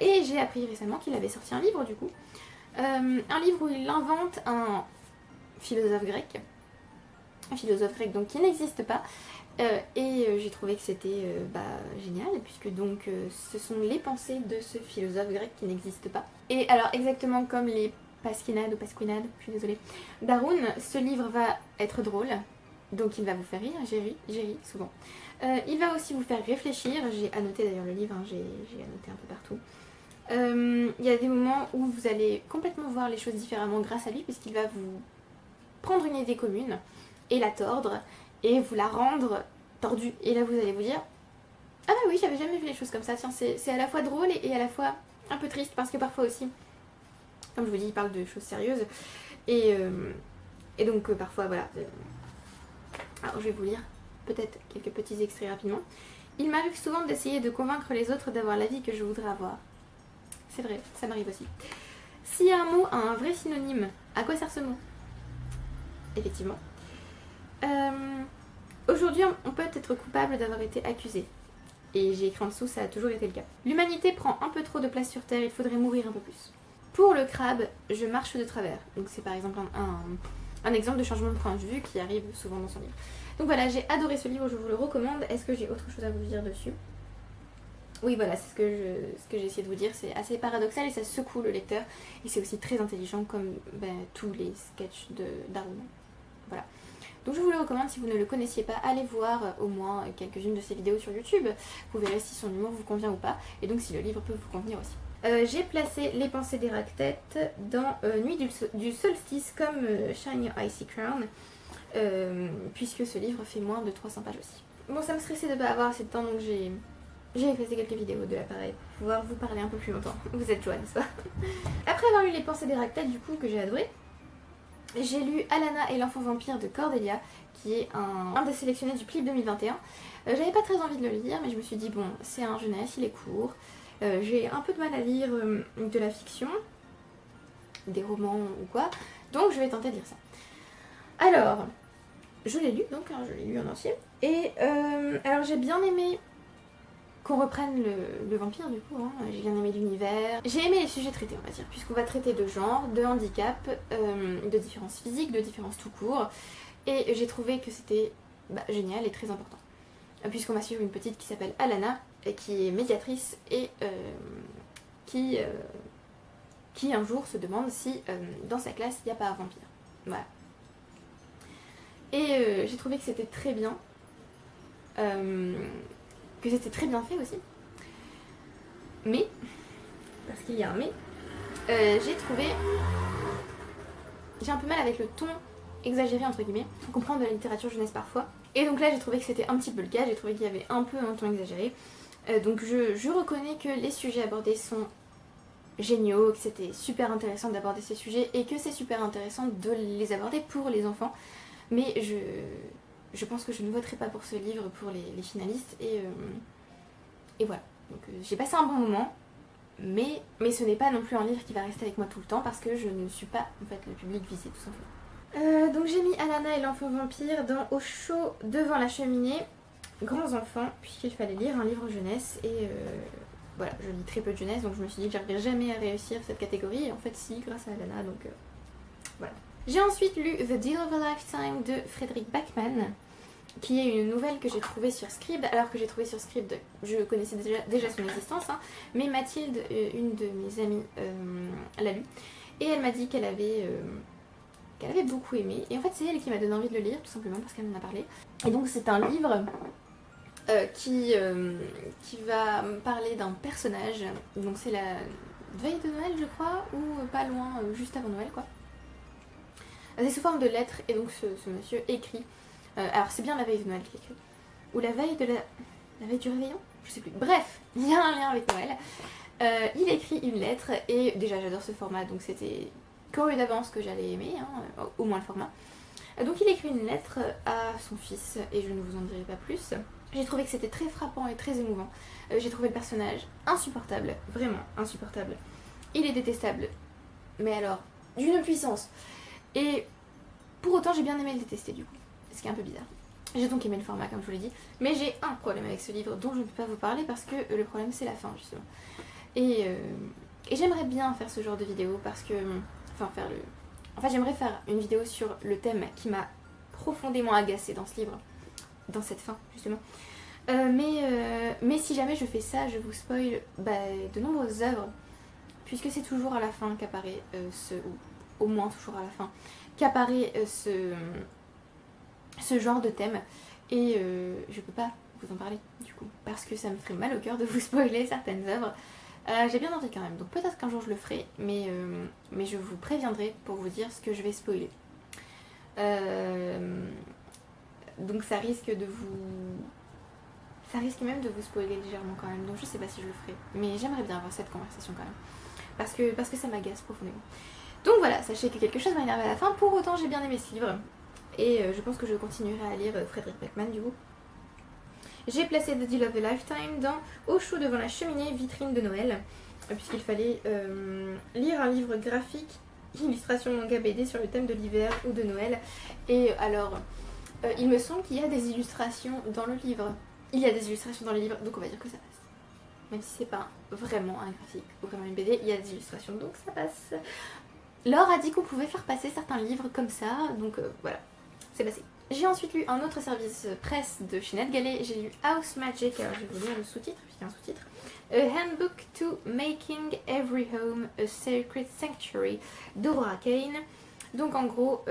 Et j'ai appris récemment qu'il avait sorti un livre du coup. Un livre où il invente un philosophe grec. Un philosophe grec donc qui n'existe pas. Et j'ai trouvé que c'était génial, puisque donc ce sont les pensées de ce philosophe grec qui n'existe pas. Et alors exactement comme les Pasquinades ou Pasquinades, je suis désolée, d'Haroun, ce livre va être drôle. Donc il va vous faire rire, j'ai ri souvent. Il va aussi vous faire réfléchir, j'ai annoté d'ailleurs le livre, hein, j'ai annoté un peu partout. Il y a des moments où vous allez complètement voir les choses différemment grâce à lui, puisqu'il va vous prendre une idée commune et la tordre, et vous la rendre tordue. Et là vous allez vous dire, ah bah oui, j'avais jamais vu les choses comme ça, tiens, c'est à la fois drôle et à la fois un peu triste, parce que parfois aussi, comme je vous dis, il parle de choses sérieuses, et donc parfois voilà... Alors je vais vous lire peut-être quelques petits extraits rapidement. Il m'arrive souvent d'essayer de convaincre les autres d'avoir la vie que je voudrais avoir. C'est vrai, ça m'arrive aussi. Si un mot a un vrai synonyme, à quoi sert ce mot? Effectivement. Aujourd'hui, on peut être coupable d'avoir été accusé. Et j'ai écrit en dessous, ça a toujours été le cas. L'humanité prend un peu trop de place sur Terre, il faudrait mourir un peu plus. Pour le crabe, je marche de travers. Donc c'est par exemple un exemple de changement de point de vue qui arrive souvent dans son livre. Donc voilà, j'ai adoré ce livre, je vous le recommande. Est-ce que j'ai autre chose à vous dire dessus? Oui, voilà, c'est ce que j'ai essayé de vous dire. C'est assez paradoxal et ça secoue le lecteur. Et c'est aussi très intelligent comme tous les sketchs d'Haroun. Voilà. Donc je vous le recommande, si vous ne le connaissiez pas, allez voir au moins quelques-unes de ses vidéos sur YouTube. Vous verrez si son humour vous convient ou pas. Et donc si le livre peut vous convenir aussi. J'ai placé Les Pensées d'Héractète dans Nuit du solstice comme Shine Your Icy Crown, puisque ce livre fait moins de 300 pages aussi. Bon, ça me stressait de ne pas avoir assez de temps, donc j'ai effacé quelques vidéos de l'appareil pour pouvoir vous parler un peu plus longtemps. Vous êtes joie, n'est-ce pas? Après avoir lu Les Pensées d'Héractète, du coup, que j'ai adoré, j'ai lu Alana et l'enfant vampire de Cordelia, qui est un des sélectionnés du PLIB 2021. J'avais pas très envie de le lire, mais je me suis dit, bon, c'est un jeunesse, il est court. J'ai un peu de mal à lire de la fiction, des romans ou quoi, donc je vais tenter de lire ça. Alors, je l'ai lu, donc hein, je l'ai lu en entier, et alors j'ai bien aimé qu'on reprenne le vampire du coup, hein. J'ai bien aimé l'univers, j'ai aimé les sujets traités on va dire, puisqu'on va traiter de genre, de handicap, de différences physiques, de différences tout court, et j'ai trouvé que c'était génial et très important. Puisqu'on va suivre une petite qui s'appelle Alana, qui est médiatrice et qui un jour se demande si dans sa classe il n'y a pas un vampire. Voilà. Et j'ai trouvé que c'était très bien, que c'était très bien fait aussi. Mais, parce qu'il y a un mais, j'ai un peu mal avec le ton exagéré entre guillemets, faut comprendre de la littérature jeunesse parfois. Et donc là j'ai trouvé que c'était un petit peu le cas, j'ai trouvé qu'il y avait un peu un ton exagéré. Donc je reconnais que les sujets abordés sont géniaux, que c'était super intéressant d'aborder ces sujets et que c'est super intéressant de les aborder pour les enfants. Mais je pense que je ne voterai pas pour ce livre pour les finalistes et voilà. Donc j'ai passé un bon moment, mais ce n'est pas non plus un livre qui va rester avec moi tout le temps parce que je ne suis pas en fait le public visé tout simplement. Donc j'ai mis Alana et l'enfant vampire dans Au chaud devant la cheminée, grands enfants, puisqu'il fallait lire un livre jeunesse et voilà, je lis très peu de jeunesse donc je me suis dit que j'arriverais jamais à réussir cette catégorie et en fait si, grâce à Alana, donc voilà. J'ai ensuite lu The Deal of a Lifetime de Frédéric Bachmann, qui est une nouvelle que j'ai trouvée sur Scribd, alors que j'ai trouvé sur Scribd, je connaissais déjà son existence, hein, mais Mathilde, une de mes amies, l'a lu. Et elle m'a dit qu'elle avait beaucoup aimé. Et en fait c'est elle qui m'a donné envie de le lire, tout simplement parce qu'elle m'en a parlé. Et donc c'est un livre qui va me parler d'un personnage. Donc c'est la veille de Noël je crois, ou pas loin, juste avant Noël quoi. C'est sous forme de lettres et donc ce monsieur écrit. Alors c'est bien la veille de Noël qu'il écrit. Ou la veille de la veille du réveillon, je sais plus. Bref, il y a un lien avec Noël. Il écrit une lettre et déjà j'adore ce format, donc c'était coré d'avance que j'allais aimer, hein, au moins le format. Donc il écrit une lettre à son fils et je ne vous en dirai pas plus. J'ai trouvé que c'était très frappant et très émouvant. J'ai trouvé le personnage insupportable, vraiment insupportable. Il est détestable, mais alors d'une puissance. Et pour autant j'ai bien aimé le détester du coup, ce qui est un peu bizarre. J'ai donc aimé le format comme je vous l'ai dit, mais j'ai un problème avec ce livre dont je ne peux pas vous parler parce que le problème c'est la fin justement. Et j'aimerais bien faire ce genre de vidéo parce que... Enfin j'aimerais faire une vidéo sur le thème qui m'a profondément agacée dans ce livre, dans cette fin justement. Mais si jamais je fais ça, je vous spoil de nombreuses œuvres, puisque c'est toujours à la fin qu'apparaît ou au moins toujours à la fin, qu'apparaît ce genre de thème. Et je peux pas vous en parler du coup, parce que ça me ferait mal au cœur de vous spoiler certaines œuvres. J'ai bien envie quand même, donc peut-être qu'un jour je le ferai, mais je vous préviendrai pour vous dire ce que je vais spoiler. Donc ça risque même de vous spoiler légèrement quand même, donc je sais pas si je le ferai, mais j'aimerais bien avoir cette conversation quand même, parce que ça m'agace profondément. Donc voilà, sachez que quelque chose m'a énervé à la fin, pour autant j'ai bien aimé ce livre, et je pense que je continuerai à lire Frederick Backman du coup. J'ai placé The Deal of a Lifetime dans Au chaud devant la cheminée, vitrine de Noël, puisqu'il fallait lire un livre graphique, illustration manga BD sur le thème de l'hiver ou de Noël. Et alors, il me semble qu'il y a des illustrations dans le livre. Il y a des illustrations dans le livre, donc on va dire que ça passe. Même si c'est pas vraiment un graphique ou vraiment une BD, il y a des illustrations, donc ça passe. Laure a dit qu'on pouvait faire passer certains livres comme ça, donc voilà, c'est passé. J'ai ensuite lu un autre service presse de chez NetGalley, j'ai lu House Magic, alors je vais vous lire le sous-titre, puisqu'il y a un sous-titre. A Handbook to Making Every Home a Sacred Sanctuary d'Aurora Kane. Donc en gros,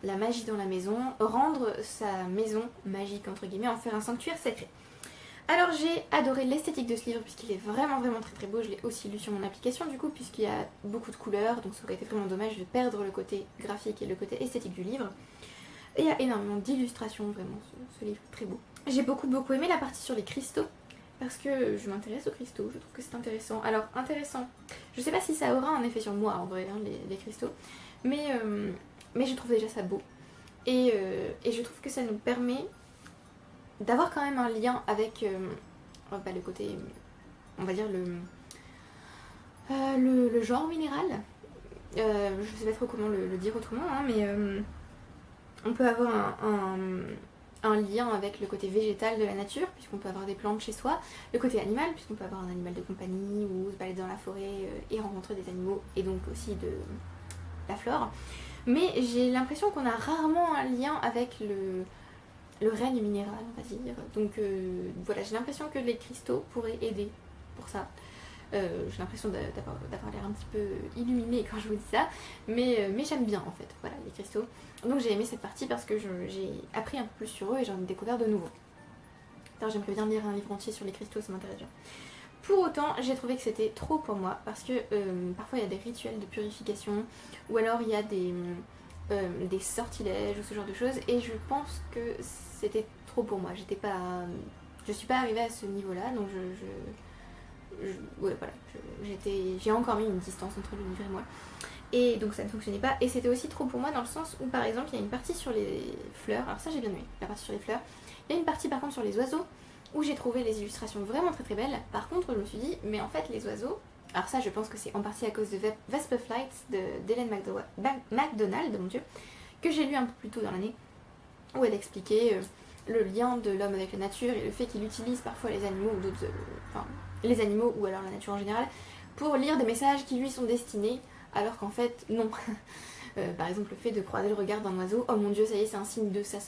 la magie dans la maison, rendre sa maison magique entre guillemets, en faire un sanctuaire sacré. Alors j'ai adoré l'esthétique de ce livre puisqu'il est vraiment très très beau, je l'ai aussi lu sur mon application du coup puisqu'il y a beaucoup de couleurs, donc ça aurait été vraiment dommage de perdre le côté graphique et le côté esthétique du livre. Et il y a énormément d'illustrations, vraiment, ce livre est très beau. J'ai beaucoup aimé la partie sur les cristaux, parce que je m'intéresse aux cristaux, je trouve que c'est intéressant. Alors, intéressant, je sais pas si ça aura un effet sur moi en vrai, hein, les cristaux, mais je trouve déjà ça beau. Et je trouve que ça nous permet d'avoir quand même un lien avec le côté, on va dire, le genre minéral. Je sais pas trop comment le dire autrement, hein, mais... on peut avoir un lien avec le côté végétal de la nature, puisqu'on peut avoir des plantes chez soi, le côté animal, puisqu'on peut avoir un animal de compagnie, ou se balader dans la forêt et rencontrer des animaux, et donc aussi de la flore. Mais j'ai l'impression qu'on a rarement un lien avec le règne minéral, on va dire. Donc voilà, j'ai l'impression que les cristaux pourraient aider pour ça. J'ai l'impression d'avoir l'air un petit peu illuminée quand je vous dis ça, mais j'aime bien en fait, voilà, les cristaux. Donc j'ai aimé cette partie parce que j'ai appris un peu plus sur eux et j'en ai découvert de nouveaux. Alors j'aimerais bien lire un livre entier sur les cristaux, ça m'intéresse bien. Pour autant, j'ai trouvé que c'était trop pour moi parce que parfois il y a des rituels de purification ou alors il y a des sortilèges ou ce genre de choses et je pense que c'était trop pour moi. Je suis pas arrivée à ce niveau-là, donc ouais, voilà, j'ai encore mis une distance entre le livre et moi. Et donc ça ne fonctionnait pas. Et c'était aussi trop pour moi dans le sens où par exemple il y a une partie sur les fleurs. Alors ça j'ai bien aimé, la partie sur les fleurs. Il y a une partie par contre sur les oiseaux où j'ai trouvé les illustrations vraiment très belles. Par contre je me suis dit, mais en fait les oiseaux... Alors ça je pense que c'est en partie à cause de Vespa Flight d'Hélène MacDonald, mon dieu, que j'ai lu un peu plus tôt dans l'année, où elle expliquait le lien de l'homme avec la nature et le fait qu'il utilise parfois les animaux ou d'autres... les animaux ou alors la nature en général, pour lire des messages qui lui sont destinés, alors qu'en fait, non. Par exemple, le fait de croiser le regard d'un oiseau, oh mon dieu, ça y est, c'est un signe de ça,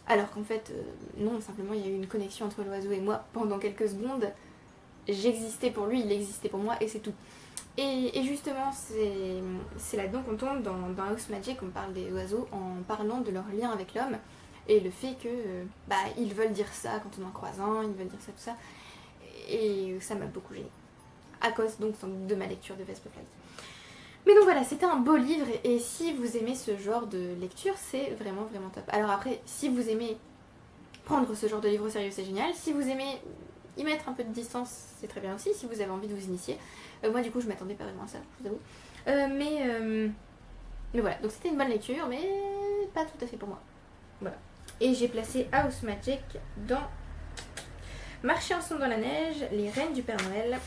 alors qu'en fait, non, simplement, il y a eu une connexion entre l'oiseau et moi pendant quelques secondes, j'existais pour lui, il existait pour moi et c'est tout. Et justement, c'est là-dedans qu'on tombe dans House Magic, on parle des oiseaux en parlant de leur lien avec l'homme et le fait que ils veulent dire ça quand on en croise un, ils veulent dire ça, tout ça. Et ça m'a beaucoup gênée. À cause donc de ma lecture de Vesper Flight. Mais donc voilà, c'était un beau livre et si vous aimez ce genre de lecture, c'est vraiment vraiment top. Alors après, si vous aimez prendre ce genre de livre au sérieux, c'est génial. Si vous aimez y mettre un peu de distance, c'est très bien aussi, si vous avez envie de vous initier. Moi du coup, je m'attendais pas vraiment à ça, je vous avoue. Mais voilà, donc c'était une bonne lecture, mais pas tout à fait pour moi. Voilà. Et j'ai placé House Magic dans Marcher ensemble dans la neige, les reines du Père Noël.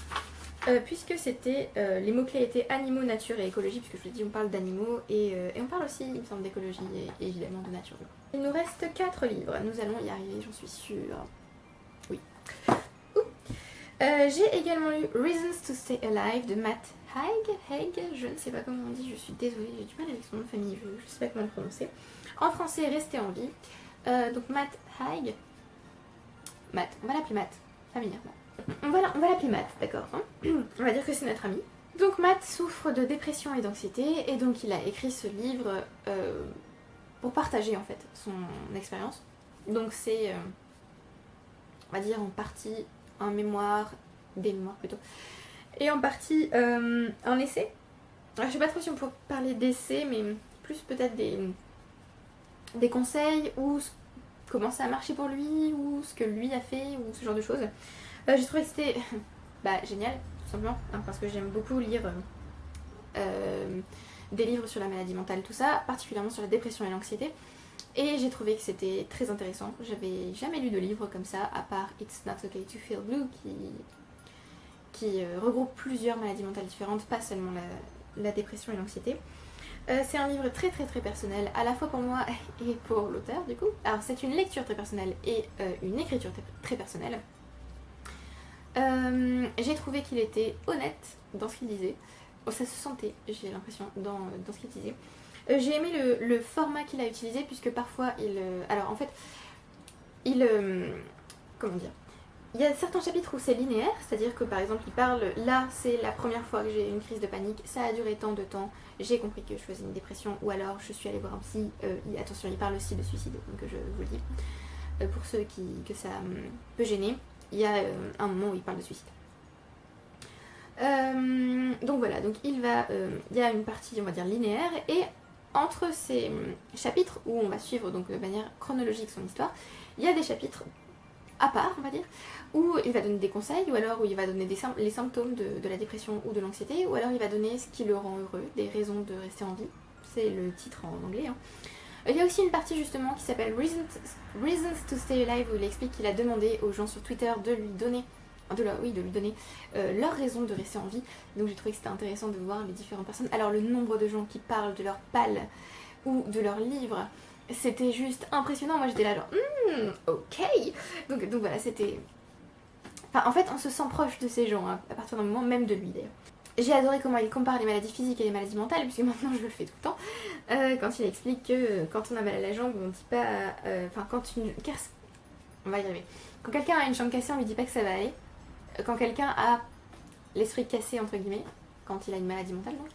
Puisque c'était les mots-clés étaient animaux, nature et écologie, puisque je vous dis on parle d'animaux et on parle aussi, il me semble, d'écologie et évidemment de nature. Il nous reste 4 livres, nous allons y arriver, j'en suis sûre. Oui. J'ai également lu Reasons to Stay Alive de Matt Haig, je ne sais pas comment on dit, je suis désolée, j'ai du mal avec son nom de famille, je ne sais pas comment le prononcer. En français, Rester en vie. Donc Matt Haig. Matt, on va l'appeler Matt, familièrement. On va l'appeler Matt, d'accord hein. On va dire que c'est notre ami. Donc Matt souffre de dépression et d'anxiété et donc il a écrit ce livre pour partager en fait son expérience. Donc c'est, on va dire en partie un mémoire, des mémoires plutôt, et en partie un essai. Alors, je sais pas trop si on peut parler d'essai, mais plus peut-être des conseils ou comment ça a marché pour lui ou ce que lui a fait ou ce genre de choses. J'ai trouvé que c'était génial, tout simplement, hein, parce que j'aime beaucoup lire des livres sur la maladie mentale, tout ça, particulièrement sur la dépression et l'anxiété. Et j'ai trouvé que c'était très intéressant. J'avais jamais lu de livre comme ça, à part It's Not Okay to Feel Blue, qui regroupe plusieurs maladies mentales différentes, pas seulement la dépression et l'anxiété. C'est un livre très très très personnel, à la fois pour moi et pour l'auteur du coup. Alors c'est une lecture très personnelle et une écriture très personnelle. J'ai trouvé qu'il était honnête dans ce qu'il disait. Oh, ça se sentait, j'ai l'impression, dans ce qu'il disait. J'ai aimé le format qu'il a utilisé, puisque parfois alors en fait, comment dire, il y a certains chapitres où c'est linéaire, c'est-à-dire que par exemple il parle, là c'est la première fois que j'ai eu une crise de panique, ça a duré tant de temps, j'ai compris que je faisais une dépression, ou alors je suis allée voir un psy, attention il parle aussi de suicide, donc je vous le dis, pour ceux que ça peut gêner. Il y a un moment où il parle de suicide. Donc voilà, donc il y a une partie on va dire linéaire et entre ces chapitres où on va suivre donc de manière chronologique son histoire, il y a des chapitres à part on va dire où il va donner des conseils ou alors où il va donner les symptômes de la dépression ou de l'anxiété ou alors il va donner ce qui le rend heureux, des raisons de rester en vie, c'est le titre en anglais hein. Il y a aussi une partie justement qui s'appelle Reasons to Stay Alive où il explique qu'il a demandé aux gens sur Twitter de lui donner leur raison de rester en vie. Donc j'ai trouvé que c'était intéressant de voir les différentes personnes. Alors le nombre de gens qui parlent de leur palle ou de leur livre, c'était juste impressionnant. Moi j'étais là genre ok. Donc voilà, c'était... Enfin en fait on se sent proche de ces gens hein, à partir d'un moment, même de lui d'ailleurs. J'ai adoré comment il compare les maladies physiques et les maladies mentales, puisque maintenant je le fais tout le temps. Quand il explique que quand on a mal à la jambe, on dit pas... Enfin, quand une... On va y arriver. Quand quelqu'un a une jambe cassée, on lui dit pas que ça va aller. Quand quelqu'un a l'esprit cassé, entre guillemets, quand il a une maladie mentale, donc,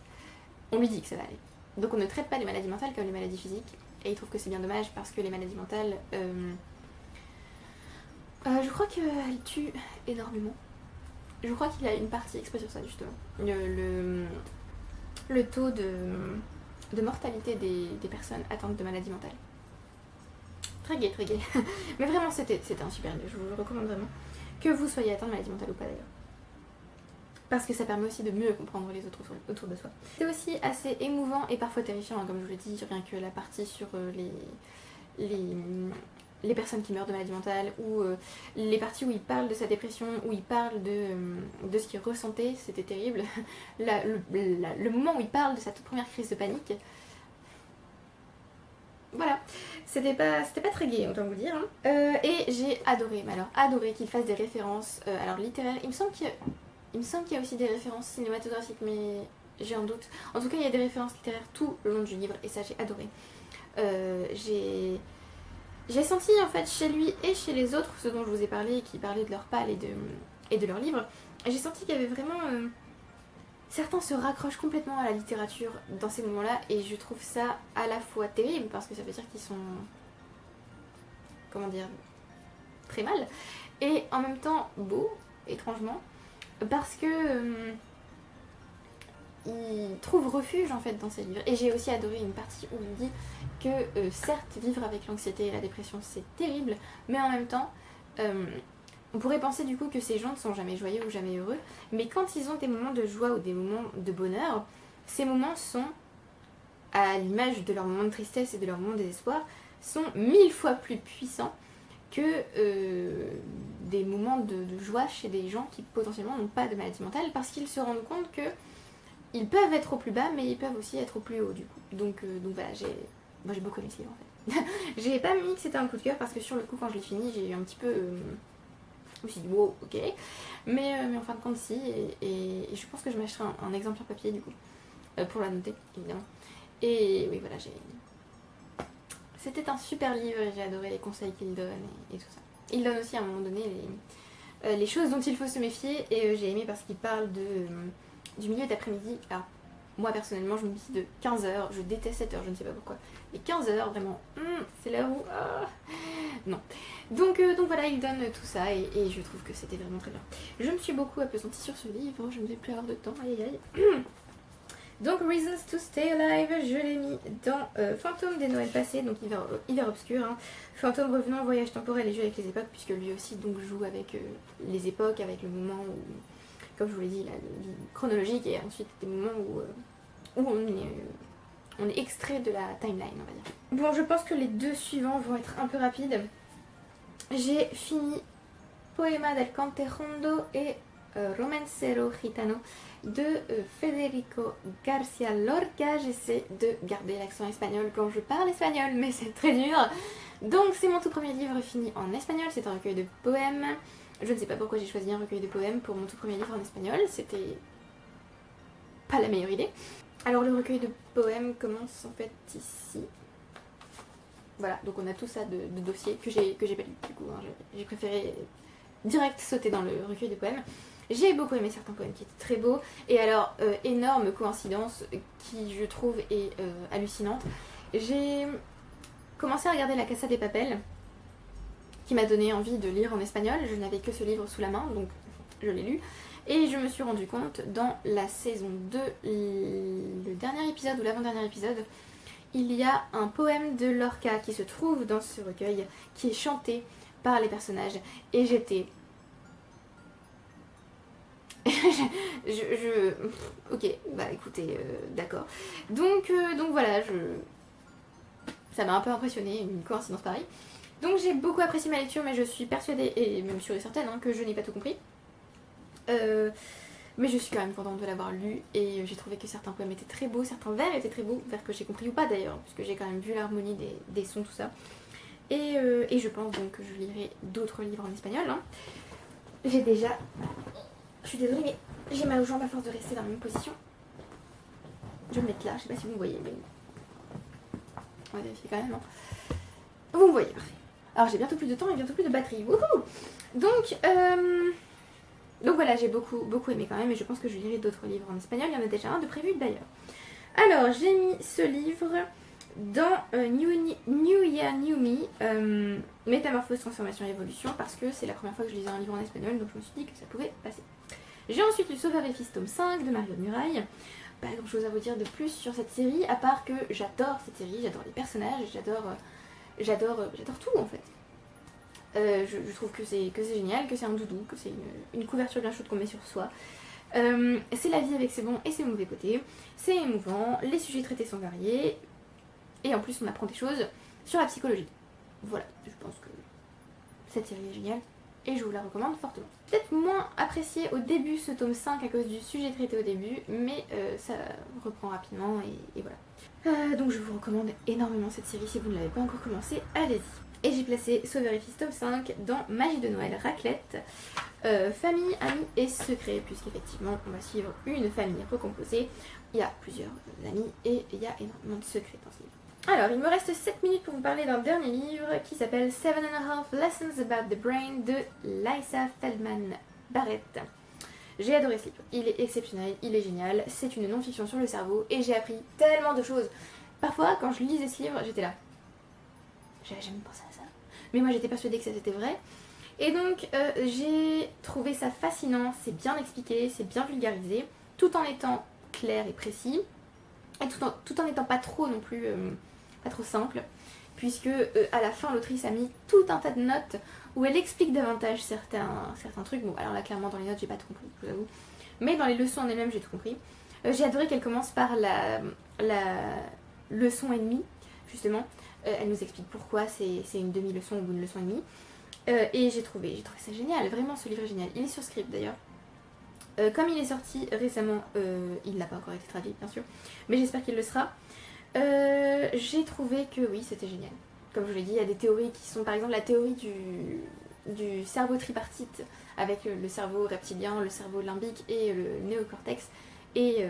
on lui dit que ça va aller. Donc on ne traite pas les maladies mentales comme les maladies physiques. Et il trouve que c'est bien dommage parce que les maladies mentales... je crois qu'elles tuent énormément. Je crois qu'il y a une partie exprès sur ça justement. Le taux de mortalité des personnes atteintes de maladies mentales. Très gai, très gai. Mais vraiment c'était un super livre, je vous le recommande vraiment. Que vous soyez atteint de maladie mentale ou pas d'ailleurs. Parce que ça permet aussi de mieux comprendre les autres autour de soi. C'est aussi assez émouvant et parfois terrifiant, hein, comme je vous l'ai dit, rien que la partie sur les personnes qui meurent de maladie mentale ou les parties où il parle de sa dépression, où il parle de ce qu'il ressentait, c'était terrible. Le moment où il parle de sa toute première crise de panique, voilà, c'était pas très gai, autant vous dire. Hein. Et j'ai adoré, mais alors adoré qu'il fasse des références alors littéraires. Il me semble qu'il y a aussi des références cinématographiques, mais j'ai un doute. En tout cas, il y a des références littéraires tout le long du livre et ça j'ai adoré. J'ai senti en fait chez lui et chez les autres, ceux dont je vous ai parlé, qui parlaient de leur palle et et de leurs livres, j'ai senti qu'il y avait vraiment... certains se raccrochent complètement à la littérature dans ces moments-là et je trouve ça à la fois terrible parce que ça veut dire qu'ils sont... comment dire, très mal, et en même temps beau, étrangement, parce que il trouve refuge en fait dans ses livres. Et j'ai aussi adoré une partie où il dit que certes vivre avec l'anxiété et la dépression c'est terrible, mais en même temps on pourrait penser du coup que ces gens ne sont jamais joyeux ou jamais heureux, mais quand ils ont des moments de joie ou des moments de bonheur, ces moments sont, à l'image de leurs moments de tristesse et de leurs moments de désespoir, sont 1000 fois plus puissants que des moments de joie chez des gens qui potentiellement n'ont pas de maladie mentale, parce qu'ils se rendent compte que ils peuvent être au plus bas mais ils peuvent aussi être au plus haut du coup. Donc voilà, moi j'ai beaucoup aimé ce livre en fait. J'ai pas mis que c'était un coup de cœur parce que sur le coup quand je l'ai fini j'ai eu un petit peu... je me suis dit wow ok, mais en fin de compte si, et je pense que je m'achèterai un exemplaire papier du coup, pour la noter évidemment. Et oui voilà, c'était un super livre et j'ai adoré les conseils qu'il donne et tout ça. Il donne aussi à un moment donné les choses dont il faut se méfier et j'ai aimé parce qu'il parle du milieu d'après-midi. Alors moi personnellement je me méfie de 15h, je déteste 7h, je ne sais pas pourquoi. Mais 15h vraiment, c'est l'heure où... non. Donc voilà, il donne tout ça et je trouve que c'était vraiment très bien. Je me suis beaucoup appesantie sur ce livre, je ne vais plus avoir de temps, aïe aïe. Donc Reasons to Stay Alive, je l'ai mis dans Fantôme des Noëls passés, donc hiver obscur, hein. Fantôme revenant, voyage temporel et jeu avec les époques, puisque lui aussi donc joue avec les époques, avec le moment où, comme je vous l'ai dit, chronologique, et ensuite des moments où on est extrait de la timeline, on va dire. Bon, je pense que les deux suivants vont être un peu rapides. J'ai fini Poema del Conte Rondo et Romancero Gitano de Federico García Lorca. J'essaie de garder l'accent espagnol quand je parle espagnol, mais c'est très dur. Donc c'est mon tout premier livre fini en espagnol, c'est un recueil de poèmes. Je ne sais pas pourquoi j'ai choisi un recueil de poèmes pour mon tout premier livre en espagnol, c'était pas la meilleure idée. Alors le recueil de poèmes commence en fait ici. Voilà, donc on a tout ça de dossiers que j'ai pas lu du coup, hein. J'ai préféré direct sauter dans le recueil de poèmes. J'ai beaucoup aimé certains poèmes qui étaient très beaux. Et alors, énorme coïncidence qui je trouve est hallucinante. J'ai commencé à regarder La Casa de Papel, qui m'a donné envie de lire en espagnol. Je n'avais que ce livre sous la main, donc je l'ai lu. Et je me suis rendu compte dans la saison 2, le dernier épisode ou l'avant-dernier épisode, il y a un poème de Lorca qui se trouve dans ce recueil, qui est chanté par les personnages. Et j'étais... Ok, bah écoutez, d'accord. Donc voilà, ça m'a un peu impressionnée, une coïncidence pareille. Donc j'ai beaucoup apprécié ma lecture, mais je suis persuadée, et même sûre et certaine, hein, que je n'ai pas tout compris. Mais je suis quand même contente de l'avoir lu, et j'ai trouvé que certains poèmes étaient très beaux, certains vers étaient très beaux, vers que j'ai compris ou pas d'ailleurs, puisque j'ai quand même vu l'harmonie des sons, tout ça. Et je pense donc que je lirai d'autres livres en espagnol, hein. J'ai déjà... Je suis désolée, mais j'ai mal aux jambes à force de rester dans la même position. Je vais me mettre là, je sais pas si vous me voyez, mais... on va vérifier quand même, hein. Vous me voyez, parfait. Alors j'ai bientôt plus de temps et bientôt plus de batterie. Wouhou! Donc voilà, j'ai beaucoup aimé quand même, et je pense que je lirai d'autres livres en espagnol. Il y en a déjà un de prévu d'ailleurs. Alors, j'ai mis ce livre dans New Year, New Me, Métamorphose, Transformation, Évolution, parce que c'est la première fois que je lisais un livre en espagnol, donc je me suis dit que ça pouvait passer. J'ai ensuite lu Sauveur et Fils tome 5 de Mario de Muraille. Pas grand chose à vous dire de plus sur cette série, à part que j'adore cette série, j'adore les personnages, j'adore tout en fait. Je trouve que c'est génial, que c'est un doudou, que c'est une couverture bien chaude qu'on met sur soi. C'est la vie avec ses bons et ses mauvais côtés, c'est émouvant, les sujets traités sont variés, et en plus on apprend des choses sur la psychologie. Voilà, je pense que cette série est géniale et je vous la recommande fortement. Peut-être moins apprécié au début ce tome 5 à cause du sujet traité au début, mais ça reprend rapidement et voilà. Donc je vous recommande énormément cette série, si vous ne l'avez pas encore commencé, allez-y. Et j'ai placé Sauveur et Fils tome 5 dans Magie de Noël Raclette, famille, amis et secrets, puisqu'effectivement on va suivre une famille recomposée. Il y a plusieurs amis et il y a énormément de secrets dans ce livre. Alors, il me reste 7 minutes pour vous parler d'un dernier livre qui s'appelle 7 and a Half Lessons About the Brain de Lisa Feldman Barrett. J'ai adoré ce livre, il est exceptionnel, il est génial, c'est une non-fiction sur le cerveau et j'ai appris tellement de choses. Parfois, quand je lisais ce livre, j'étais là. J'avais jamais pensé à ça. Mais moi, j'étais persuadée que ça c'était vrai. Et donc, j'ai trouvé ça fascinant, c'est bien expliqué, c'est bien vulgarisé, tout en étant clair et précis, et tout en étant pas trop non plus, pas trop simple, puisque à la fin, l'autrice a mis tout un tas de notes où elle explique davantage certains trucs. Bon, alors là, clairement, dans les notes, j'ai pas tout compris, je vous avoue. Mais dans les leçons en elles-mêmes, j'ai tout compris. J'ai adoré qu'elle commence par la leçon et demie, justement. Elle nous explique pourquoi c'est une demi-leçon ou une leçon et demie. Et j'ai trouvé ça génial, vraiment ce livre est génial. Il est sur Scribd d'ailleurs. Comme il est sorti récemment, il n'a pas encore été traduit bien sûr, mais j'espère qu'il le sera. J'ai trouvé que oui, c'était génial. Comme je l'ai dit, il y a des théories qui sont par exemple la théorie du cerveau tripartite avec le cerveau reptilien, le cerveau limbique et le néocortex est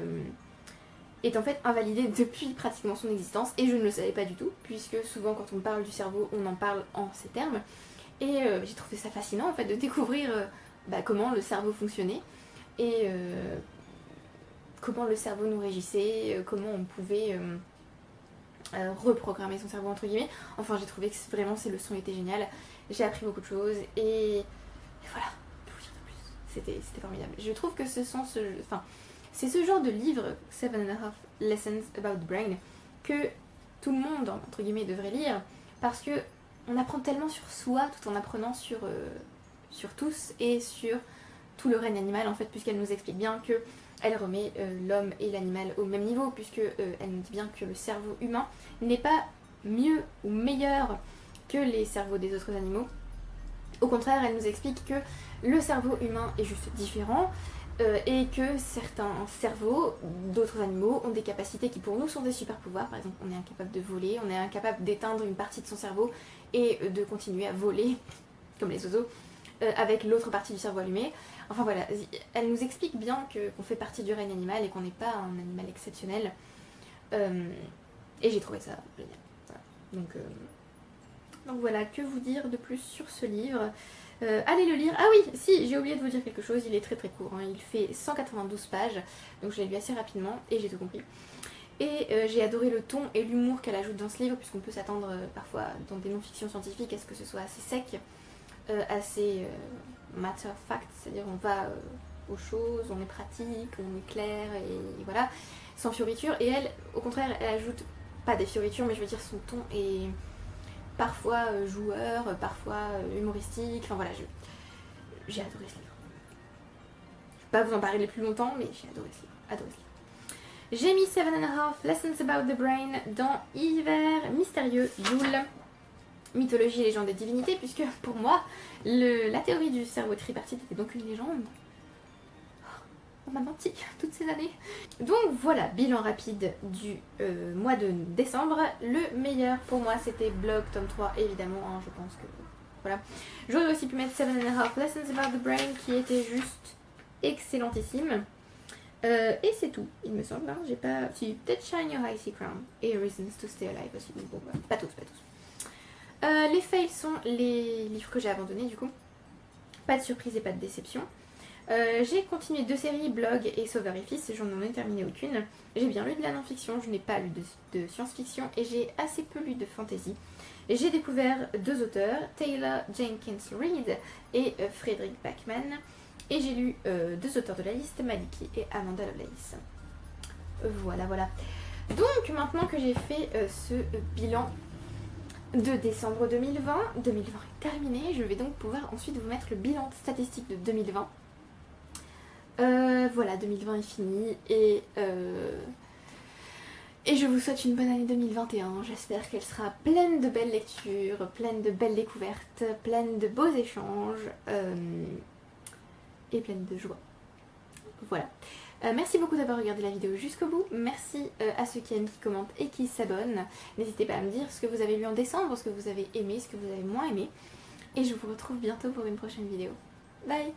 en fait invalidée depuis pratiquement son existence et je ne le savais pas du tout puisque souvent quand on parle du cerveau on en parle en ces termes et j'ai trouvé ça fascinant en fait de découvrir comment le cerveau fonctionnait et comment le cerveau nous régissait, comment on pouvait reprogrammer son cerveau entre guillemets. Enfin j'ai trouvé que vraiment ces leçons étaient géniales, j'ai appris beaucoup de choses et voilà, que vous dire de plus, c'était formidable. Je trouve que c'est ce genre de livre, 7.5 Lessons About the Brain, que tout le monde, entre guillemets, devrait lire, parce que on apprend tellement sur soi tout en apprenant sur tous et sur tout le règne animal, en fait, puisqu'elle nous explique bien que elle remet l'homme et l'animal au même niveau, puisque elle nous dit bien que le cerveau humain n'est pas mieux ou meilleur que les cerveaux des autres animaux. Au contraire, elle nous explique que le cerveau humain est juste différent, et que certains cerveaux d'autres animaux ont des capacités qui pour nous sont des super pouvoirs. Par exemple, on est incapable de voler, on est incapable d'éteindre une partie de son cerveau et de continuer à voler, comme les oiseaux, avec l'autre partie du cerveau allumé. Enfin voilà, elle nous explique bien qu'on fait partie du règne animal et qu'on n'est pas un animal exceptionnel. Et j'ai trouvé ça génial. Voilà. Donc voilà, que vous dire de plus sur ce livre ? Allez le lire. Ah oui, si, j'ai oublié de vous dire quelque chose, il est très très court, hein. Il fait 192 pages, donc je l'ai lu assez rapidement et j'ai tout compris. Et j'ai adoré le ton et l'humour qu'elle ajoute dans ce livre, puisqu'on peut s'attendre parfois dans des non-fictions scientifiques à ce que ce soit assez sec, assez matter of fact, c'est-à-dire on va aux choses, on est pratique, on est clair et voilà, sans fioritures. Et elle, au contraire, elle ajoute pas des fioritures, mais je veux dire son ton est parfois joueur, parfois humoristique, enfin voilà, j'ai adoré ce livre. Je vais pas vous en parler plus longtemps, mais j'ai adoré ce livre, J'ai mis 7.5 Lessons About the Brain dans Hiver Mystérieux, Yule, mythologie et légende des divinités, puisque pour moi, la théorie du cerveau tripartite était donc une légende. On m'a menti toutes ces années. Donc voilà, bilan rapide du mois de décembre. Le meilleur pour moi c'était Blog tome 3 évidemment, hein, je pense que voilà. J'aurais aussi pu mettre 7.5 Lessons About the Brain qui était juste excellentissime. Et c'est tout, il me semble, hein. J'ai pas... Si, peut-être Shine Your Icy Crown et Reasons to Stay Alive aussi. Bon, bah, pas tous. Les fails sont les livres que j'ai abandonnés du coup. Pas de surprise et pas de déception. J'ai continué 2 séries, Blog et Sauveur et Fils, j'en ai terminé aucune. J'ai bien lu de la non-fiction, je n'ai pas lu de science-fiction et j'ai assez peu lu de fantasy. J'ai découvert 2 auteurs, Taylor Jenkins Reid et Frederick Backman. Et j'ai lu 2 auteurs de la liste, Maliki et Amanda Lovelace. Voilà. Donc maintenant que j'ai fait ce bilan de décembre 2020 est terminé, je vais donc pouvoir ensuite vous mettre le bilan statistique de 2020. Voilà, 2020 est fini et je vous souhaite une bonne année 2021. J'espère qu'elle sera pleine de belles lectures, pleine de belles découvertes, pleine de beaux échanges et pleine de joie. Voilà. Merci beaucoup d'avoir regardé la vidéo jusqu'au bout. Merci à ceux qui aiment, qui commentent et qui s'abonnent. N'hésitez pas à me dire ce que vous avez lu en décembre, ce que vous avez aimé, ce que vous avez moins aimé. Et je vous retrouve bientôt pour une prochaine vidéo. Bye!